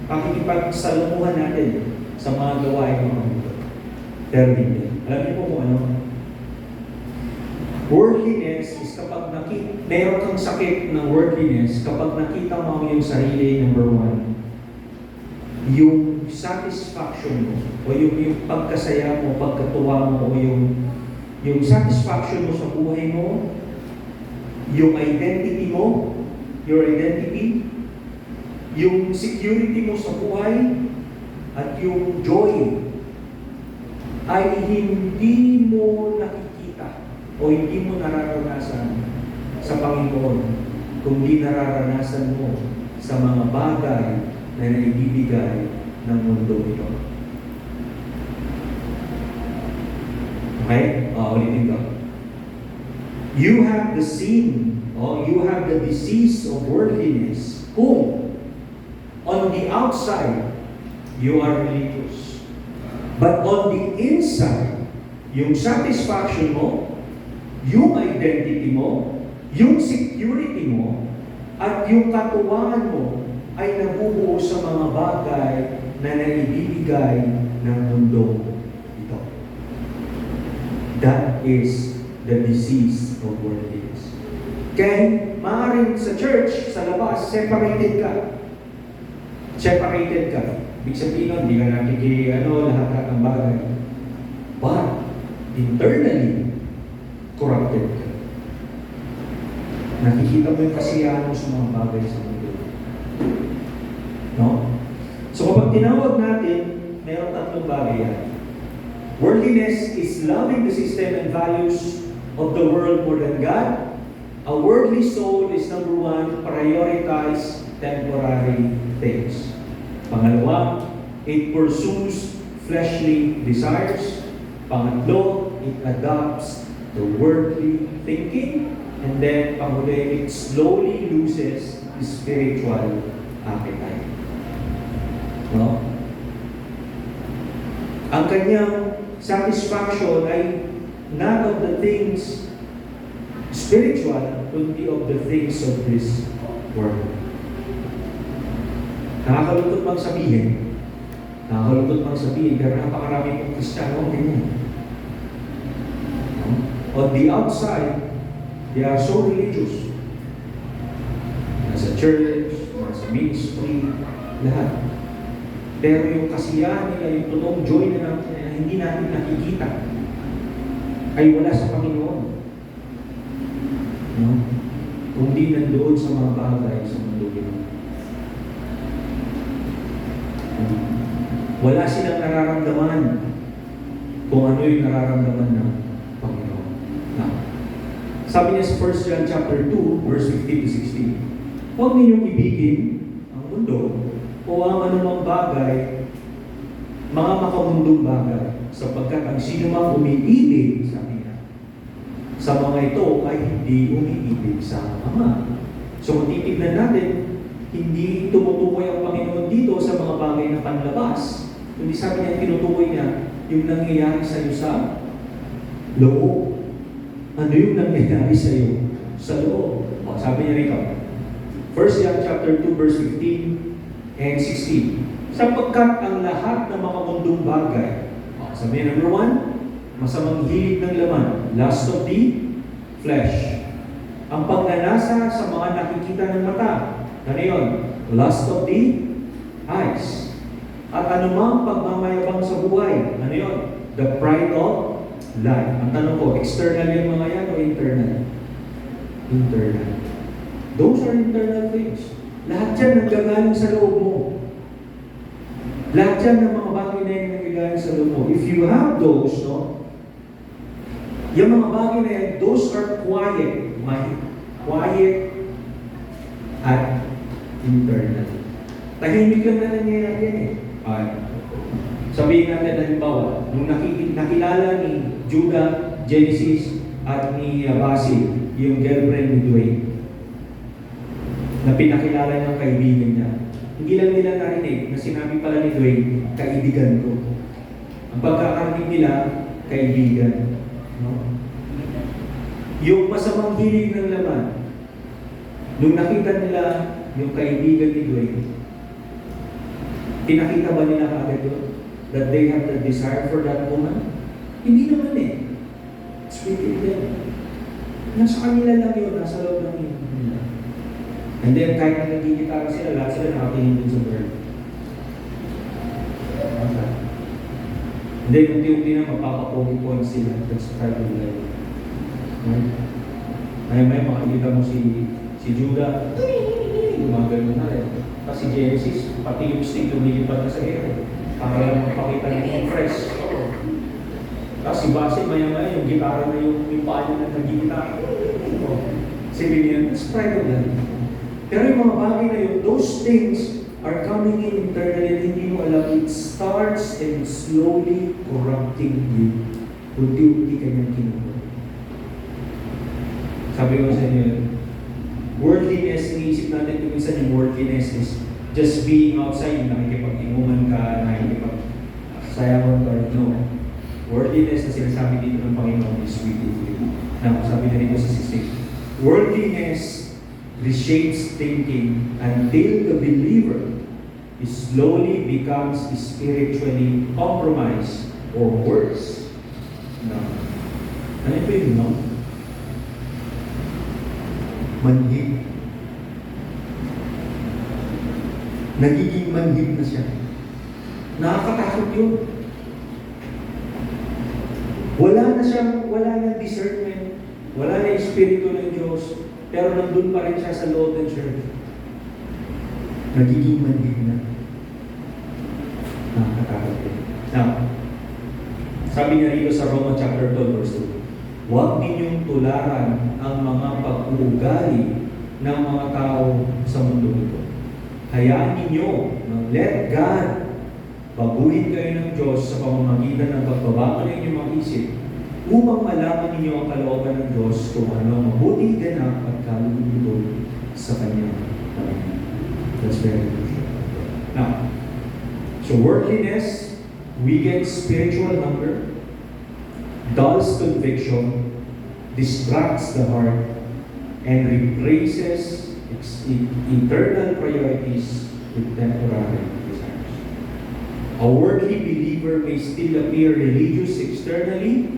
pakikipagsalumuhan natin sa mga gawain ng mundo. Pero hindi. Alam niyo po kung ano? Worldliness is kapag meron kang sakit ng worldliness, kapag nakita mo yung sarili, number one, yung satisfaction mo, o yung pagkasaya mo, pagkatuwa mo, o yung satisfaction mo sa buhay mo, yung identity mo, your identity, yung security mo sa buhay, at yung joy, ay hindi mo nakikita o hindi mo nararanasan sa Panginoon, kundi nararanasan mo sa mga bagay na naibibigay ng mundo ito. Okay? Ulitin ko. You have the sin, or you have the disease of worldliness, kung on the outside, you are religious. But on the inside, yung satisfaction mo, yung identity mo, yung security mo, at yung katuwaan mo ay nabubuo sa mga bagay na naibibigay ng mundo ito. That is the disease of worldliness. Kaya maaaring sa church, sa labas, separated ka. Separated ka. Ibig sabihin nun, hindi ka lahat ng bagay. But, internally, corrupted ka. Nakikita mo yung kasiyahan mo sa mga bagay sa mundo. No? So kapag tinawag natin, mayroong tatlong bagay yan. Worldliness is loving the system and values of the world more than God. A worldly soul is number one, prioritize temporary things. Pangalawa, it pursues fleshly desires. Pangatlo, it adopts the worldly thinking. And then, panghuli, it slowly loses the spiritual appetite. No? Ang kanyang satisfaction ay not of the things spiritual, kundi of the things of this world. Nakakalungkot mang sabihin, pero napakarami pong Kristiyano ganyan. On the outside, they are so religious. Nasa church, nasa ministry, lahat. Pero yung kasiyahan nila, yung totoong joy na hindi natin nakikita, ay wala sa Panginoon. No? Kundi nandoon sa mga bagay sa mundo ito. Wala silang nararamdaman kung ano yung nararamdaman ng Panginoon. Now, sabi niya sa 1 John chapter 2, verse 15 to 16, huwag ninyong ibigin ang mundo o ang anumang bagay, mga makamundong bagay, sapagkat ang sino mang umiibig sa Kanya, sa mga ito ay hindi umiibig sa Ama. So kung titignan natin, hindi tumutukoy ang Panginoon dito sa mga bagay na panlabas. Kundi sabi niya, tinutukoy niya yung nangyayari sa iyo sa loob. Ano yung nangyayari sa iyo sa loob? O, sabi niya rito, 1 John chapter 2, verse 15 and 16. Sapagkat ang lahat ng mga mundong bagay, sabi niya, number 1, masamang hilig ng laman, lust of the flesh, Ang pagnanasa sa mga nakikita ng mata. Ano yun? Lust of the eyes. At anumang pagmamayabang sa buhay. Ano yun? The pride of life. Ang tanong ko, external yung mga yan o internal? Internal. Those are internal things. Lahat yan nanggagaling sa loob mo. Lahat yan ng mga bagay na yan nanggagaling sa loob mo. If you have those, no? Yung mga bagay na yan, those are quiet. Quiet at internal. Tahimik lang na nangyayari yan eh. Sabihin natin halimbawa, nung nakilala ni Judah, Genesis, at ni Basil, yung girlfriend ni Dwayne, na pinakilala ng kaibigan niya. Hindi lang nila narinig na sinabi pala ni Dwayne, kaibigan ko. Ang pagkakarinig nila, kaibigan. No? Yung masamang hilig ng laman, nung nakita nila yung kaibigan ni Dwayne, pinakita ba nila kaagad doon that they have the desire for that woman? Hindi naman eh. It's within them. Nasa kanila lang yun, nasa loob lang yun. And then kahit na nagigitara sila, lahat sila nakatingin dun sa bird. And then unti-unti na mapapapogi points sila. That's part of life. May makikita mo si Judah, yung mga ganun na rin. Kasi Genesis, pati yung stick lumilipad na sa air. Para lang magpakita ng fresh. Tapos si Basil, maya-maya yung gitara na yung paano na nag-gitara. Sabihin niya, that's pride of life. Pero yung mga bagay na yun, those things are coming in internally and hindi mo alam, it starts and slowly corrupting you. Unti-unti kanyang kinuha. Sabi ko sa inyo, worldliness, iniisip natin kung minsan yung worldliness is just being outside, nakikipag-inuman ka, nakikipag-sayawan ka, no. Worldliness na sinasabi dito ng Panginoon is within. Now, sabi na dito sa 16, worldliness reshapes thinking until the believer slowly becomes spiritually compromised or worse. Now, ano ito yun, no? Manhid. Nagiging manhid na siya. Nakakatakot yun. Wala na discernment, wala na espiritu ng Diyos, pero nandun pa rin siya sa loob ng church. Nagiging manhid na. Nakakatakot yun. Now, sabi niya rito sa Romans chapter 12 verse 2, huwag ninyong tularan ang mga pag-uugali ng mga tao sa mundo ito. Hayaan ninyo, let God, baguhin kayo ng Diyos sa pamamagitan ng pagbabago ng inyong mga isip upang malaman ninyo ang kalooban ng Diyos kung ano mabuti, ganap at kaluluto sa Kanyang Panginoon. That's very good. Now, so worldliness weakens spiritual hunger, dulls conviction, distracts the heart, and replaces internal priorities with temporary desires. A worldly believer may still appear religious externally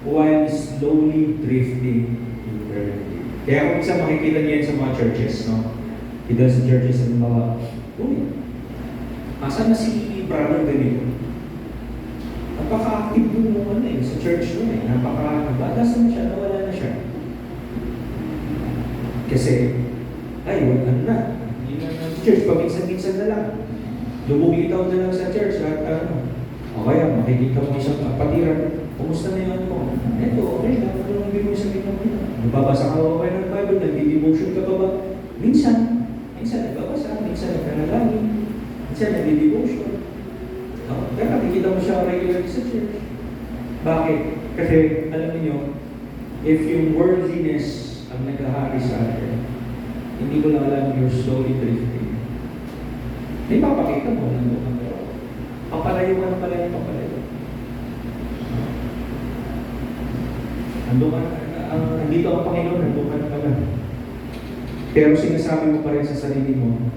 while slowly drifting internally. Kaya kung isa makikita niyan sa mga churches, no? Ito sa churches sa mga, asan na si brother ganito? Napaka-active mo sa church mo eh. Napaka-badasan na siya, nawala na siya. Kasi, ay, wala na. Hindi na sa church, paminsan-minsan na lang. Lumubitaw na lang sa church at o kaya makikita mo isang kapatiran, kumusta na yun mo? Eto, okay lang, ano ang bigay mo sa ginagawa mo? Nababasa ka ba ng Bible, nagdi-devotion ka ba? Minsan nagbabasa, minsan nagkanalangin, minsan nagdi-devotion. Kaya nakikita mo siya regularly sa church. Bakit? Kasi, alam niyo, if yung worldliness ang naghahari sa atin, hindi ko lang alam you're slowly drifting. May papakita mo lang doon ang pero. Papalayo ka na pala yung papalayo. Andito ang Panginoon, nandun ka na pala. Pero sinasabi mo pa rin sa sarili mo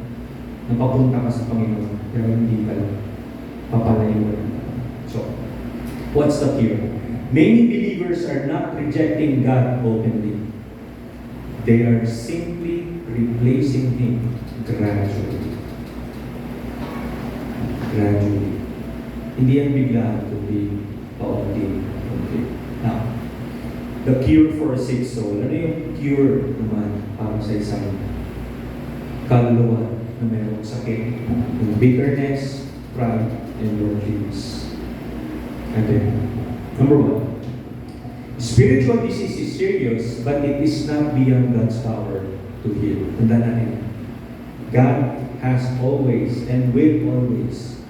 na papunta ka sa Panginoon, pero hindi ka lang. Papalayo ka na. So, what's the cure? Many believers are not rejecting God openly. They are simply replacing Him gradually. Gradually. Hindi yan biglaan, kundi paunti-unti. Now, the cure for a sick soul. Ano yung cure naman para sa isang kaluluwa na mayroong sakit? Yung bitterness, pride, and worldliness. And then, number 1, spiritual disease is serious, but it is not beyond God's power to heal. Tanda natin. God has always and will always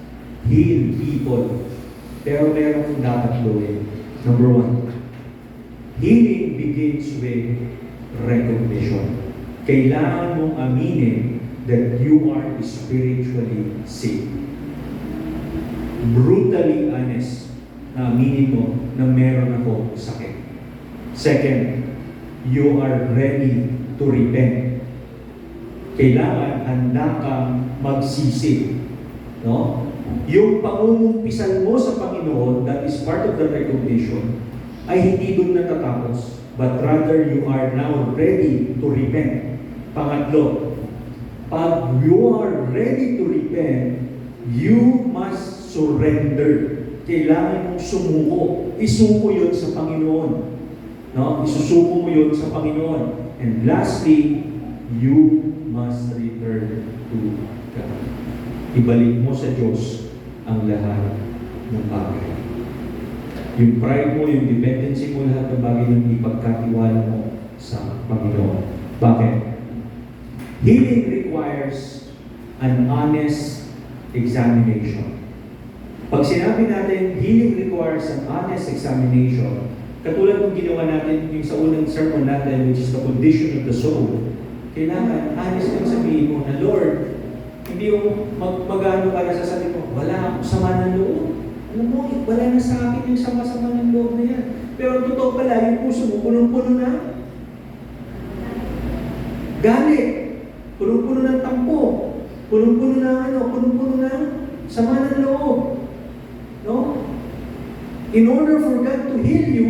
heal people. Pero meron dapat gawin. Number 1, healing begins with recognition. Kailangan mong aminin that you are spiritually sick. Brutally honest na aminin mo na meron ako sakit. Second, you are ready to repent. Kailangan handa kang magsisi. No? Yung pangungumpisan mo sa Panginoon, that is part of the recognition, ay hindi doon natatapos. But rather, you are now ready to repent. Pangatlo, pag you are ready to repent, you must surrender. Kailangan mong sumuko. Isuko yun sa Panginoon. No? Isusuko mo yun sa Panginoon. And lastly, you must return to God. Ibalik mo sa Diyos ang lahat ng bagay. Yung pride mo, yung dependency mo, lahat ng bagay ng ipagkatiwala mo sa Panginoon. Bakit? Healing requires an honest examination. Pag sinabi natin, healing requires an honest examination, katulad ng ginawa natin yung sa unang sermon natin, which is the condition of the soul, kailangan honest kang sabihin mo na, Lord, hindi yung mag-ano ka na sa sabi mo, wala akong sama ng loob. Alam mo, wala na sa akin yung sama-sama ng loob na yan. Pero totoo pala, yung puso mo, punong-puno na. Galit. Punong-puno ng tampo. Punong-puno na punong-puno na sama ng loob. No? In order for God to heal you,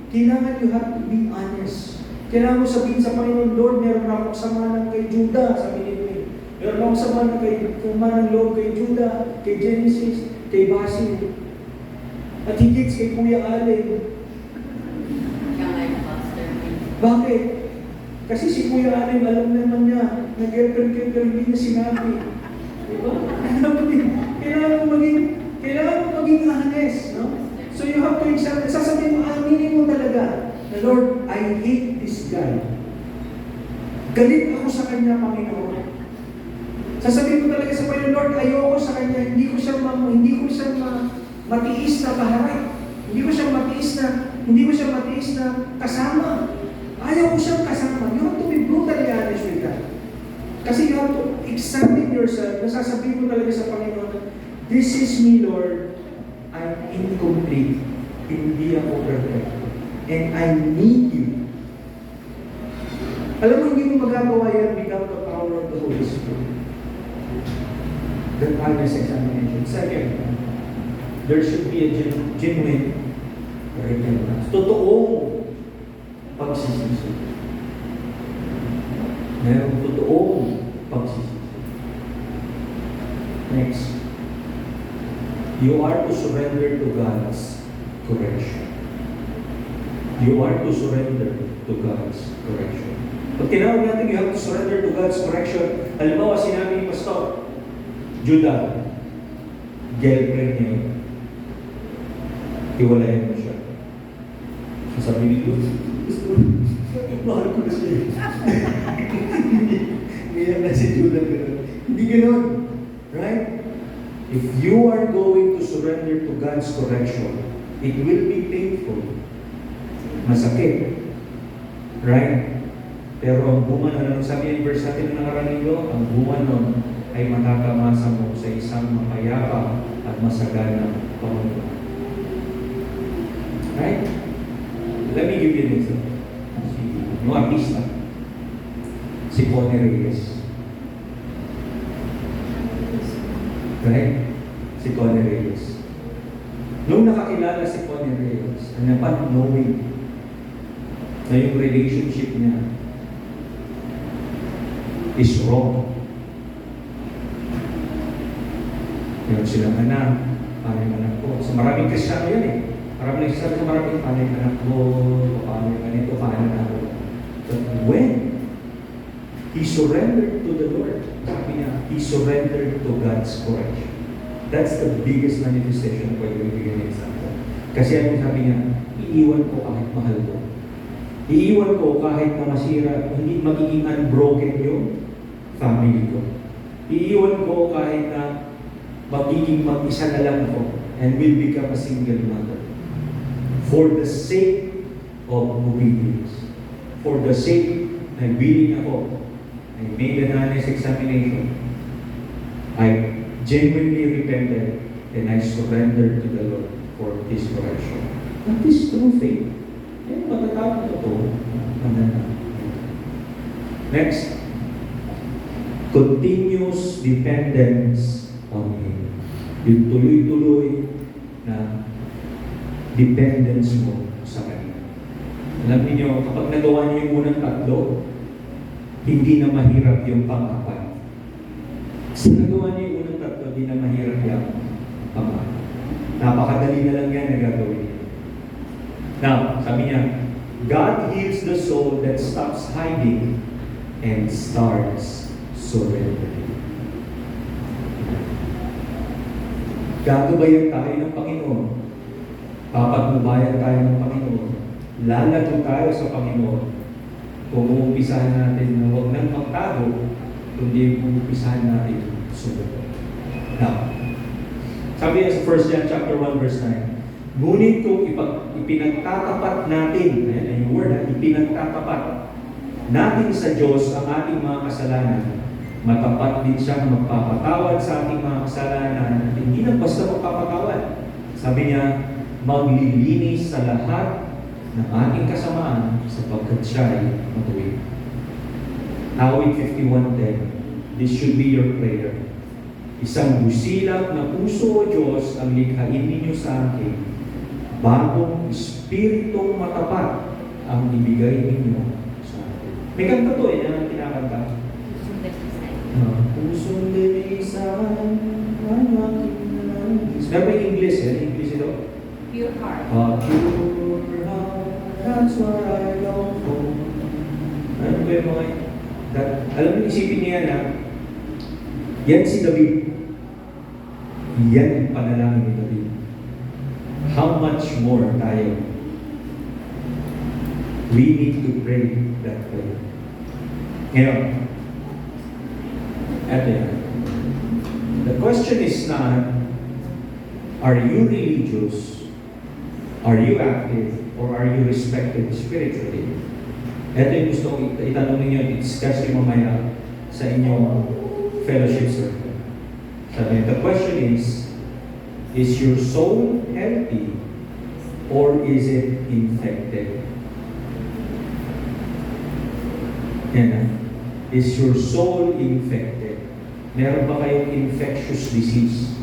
kailangan you have to be honest. Kailangan mo sabihin sa Panginoon, Lord, meron akong sama ng kay Judah, sabi ni Noe. Meron akong sama ng ng loob kay Judah, kay Genesis, kay Basil. At higit kay Kuya Allen. Bakit? Kasi si Kuya Allen, alam naman niya, nag-girlfriend hindi niya sinabi. Diba? Kailangan mo maging honest, no? So you have to examine, sasabihin mo, aminin mo talaga, na Lord, I hate this guy. Galit ako sa kanya, Panginoon. Sasabihin mo talaga sa Panginoon, Lord, ayoko sa kanya, hindi ko siya matiis na kaharap. Hindi ko siya matiis na kasama. Ayaw ko siyang kasama. You have to be brutally honest with that. Kasi you have to examine yourself. Nasasabihin mo talaga sa Panginoon, this is me, Lord. I'm incomplete. Hindi ako perfect. And I need you. Alam mo, hindi mo magagawa yan without the power of the Holy Spirit. That honest examination. Second, there should be a genuine repentance. Totoong pagsisisi. Mayroong totoong pagsisisi. Next, you are to surrender to God's correction. You are to surrender to God's correction. Pag tinawag natin, you have to surrender to God's correction. Halimbawa, sinabi ni Pastor, Judah, girlfriend niya yun. Hiwalayan mo siya. Sabi ni Lord, mahal ko na siya. Ngayon na si Judah gano'n. Hindi gano'n. Right? If you are going to surrender to God's correction, it will be painful. Masakit. Right? Pero ang bunga na sabi ng verse natin na nakaraan nito, ang bunga nun ay matatamasa mo sa isang mapayapa at masaganang pamumuhay. Right? Let me give you an example. Yung artista, si Connie Reyes. Right? Si Connie Reyes. Nung nakakilala si Connie Reyes, ano pa, knowing na yung relationship niya is wrong. Meron silang anak, paano yung anak ko? Sa maraming Kristiyano yan eh. Maraming nagsasabi sa maraming, paano yung anak mo? Paano yung ganito? Paano na ako? But when he surrendered to the Lord, sabi niya, he surrendered to God's correction. That's the biggest manifestation of what we're bigyan ng example. Kasi ano sabi niya, iiwan ko kahit mahal ko. Iiwan ko kahit na masira, hindi magiging unbroken yung family ko. Iiwan ko kahit na magiging mag-isa na lang ko and will become a single mother. For the sake of obedience. For the sake na willing ako, I made an honest examination. I genuinely repented and I surrendered to the Lord for His correction. That is true faith. Yan, matatapos ito. Next, continuous dependence on Him. Yung tuloy-tuloy na dependence mo sa Kanya. Alam niyo, kapag nagawa niyo yung unang tatlo, hindi na mahirap yung pang-apat. Sa nagawa niyo yung unang tatlo, hindi na mahirap yung pang-apat. Napakadali na lang yan na gagawin niyo. Now, sabi niya, God heals the soul that stops hiding and starts surrendering. Gagabayan tayo ng Panginoon. Papagnubayan tayo ng Panginoon. Lalago tayo sa Panginoon. Kung uumpisahan natin na huwag nang magtago, kundi uumpisahan natin sumunod. Now, sabi niya sa 1 John chapter 1 verse 9, ngunit kung ipinagtatapat natin, ayan yung word, ipinagtatapat natin sa Diyos ang ating mga kasalanan, matapat din siyang magpapatawad sa ating mga kasalanan, hindi lang basta magpapatawad. Sabi niya, maglilinis sa lahat ng ating kasamaan sapagkat siya'y matuwid. Awit 51:10, this should be your prayer. Isang busilak na puso o Diyos ang likhain ninyo sa akin, bagong espiritong matapat ang ibigay ninyo sa akin. May kanta to yan ang kinakanta. Pusong linisan ang aking nangis. Pero may English yan, English ito. Pure heart. Pure heart, that's what I long for. Ano ba yung mga alam mo, isipin niya na yan si David. Yan ang panalangin ni David. How much more tayo? We need to pray that way. Ngayon, eto yan. The question is not, are you religious? Are you active? Or are you respected spiritually? Ito yung gusto kong itanong ninyo, i-discuss nyo mamaya sa inyong fellowship circle. Sabi, the question is your soul healthy or is it infected? Yan na. Is your soul infected? Meron ba kayong infectious disease?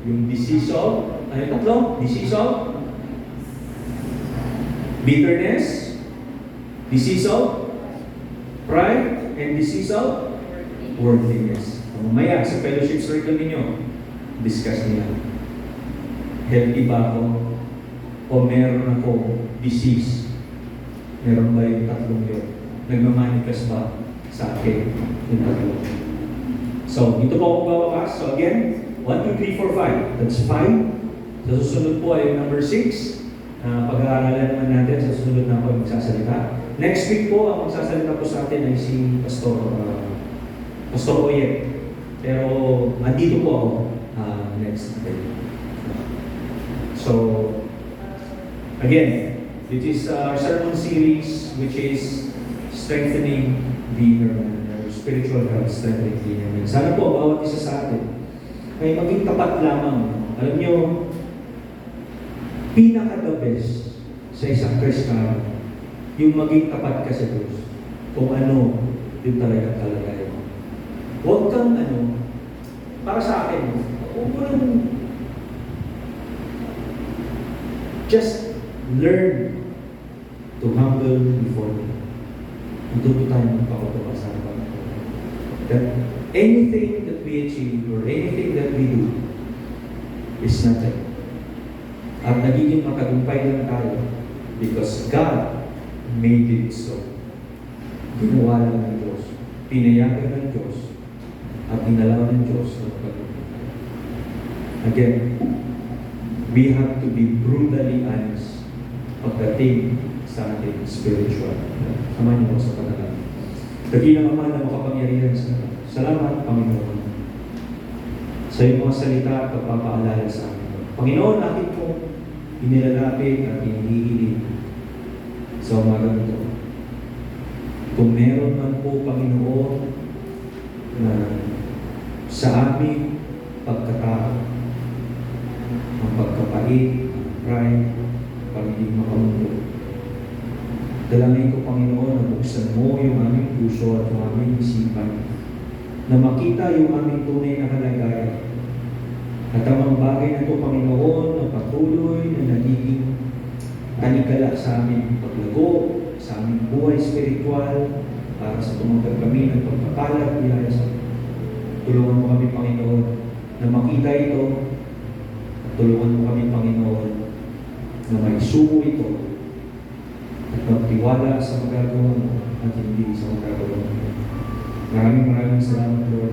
Yung disease of, ano yung tatlo? Disease of bitterness, disease of pride, and disease of worldliness. Mamaya sa fellowship circle ninyo, discuss niya. Healthy ba ako? O meron ako disease? Meron ba yung tatlong yun? Nagmamanifest ba sa akin yung tatlong? So, dito po ako bawakas. So again, 1, 2, 3, 4, 5. That's 5. Sa susunod po ay number 6. Pag-aaralan naman natin sa susunod na ako magsasalita. Next week po, ang magsasalita po sa atin ay si Pastor Oyet. Pero andito po ako next day. So, again, it is our sermon series which is strengthening the inner man, or spiritual health, strengthening the inner man. Sana po, bawat isa sa atin ay maging tapat lamang. Alam nyo, pinaka-the best sa isang Kristiyano, yung maging tapat ka sa Diyos. Kung ano, yung talagang kalagayan mo. Huwag kang para sa akin, huwag mo lang just learn to humble before me. doon po tayo magpapagawa sa harapan ng Lord. That anything that we achieve or anything that we do is nothing. At nagiging matagumpay lang tayo because God made it so. Ginawa lang ng Diyos. Pinayagan ng Diyos at inalaw ng Diyos na magtagumpay. Again, we have to be brutally honest pagdating sa ating spiritual. Samahan niyo ako sa panalangin. Dakilang Ama na makapangyarihan sa lahat. Salamat, Panginoon, sa iyong mga salita at pagpapaalala sa amin. Panginoon, akin po inilalapit at inihihiling sa umagang ito. Kung meron man po, Panginoon, na sa aming pagkatao, ang pagkapait, ang pride, pagiging makamundo. Dalangin ko, Panginoon, na buksan mo yung aming puso at yung aming isipan, na makita yung aming tunay na kalagayan. At ang mga bagay na ito, Panginoon, na patuloy na nagiging tanikala sa aming paglago, sa aming buhay spiritual, para sa tumanggap kami ng pagpapalat biyaya sa amin. Tulungan mo kami, Panginoon, na makita ito, at tulungan mo kami, Panginoon, na maisumo ito, at magtiwala sa magagawa mo, at hindi sa magagawa mo. Maraming salamat, Lord.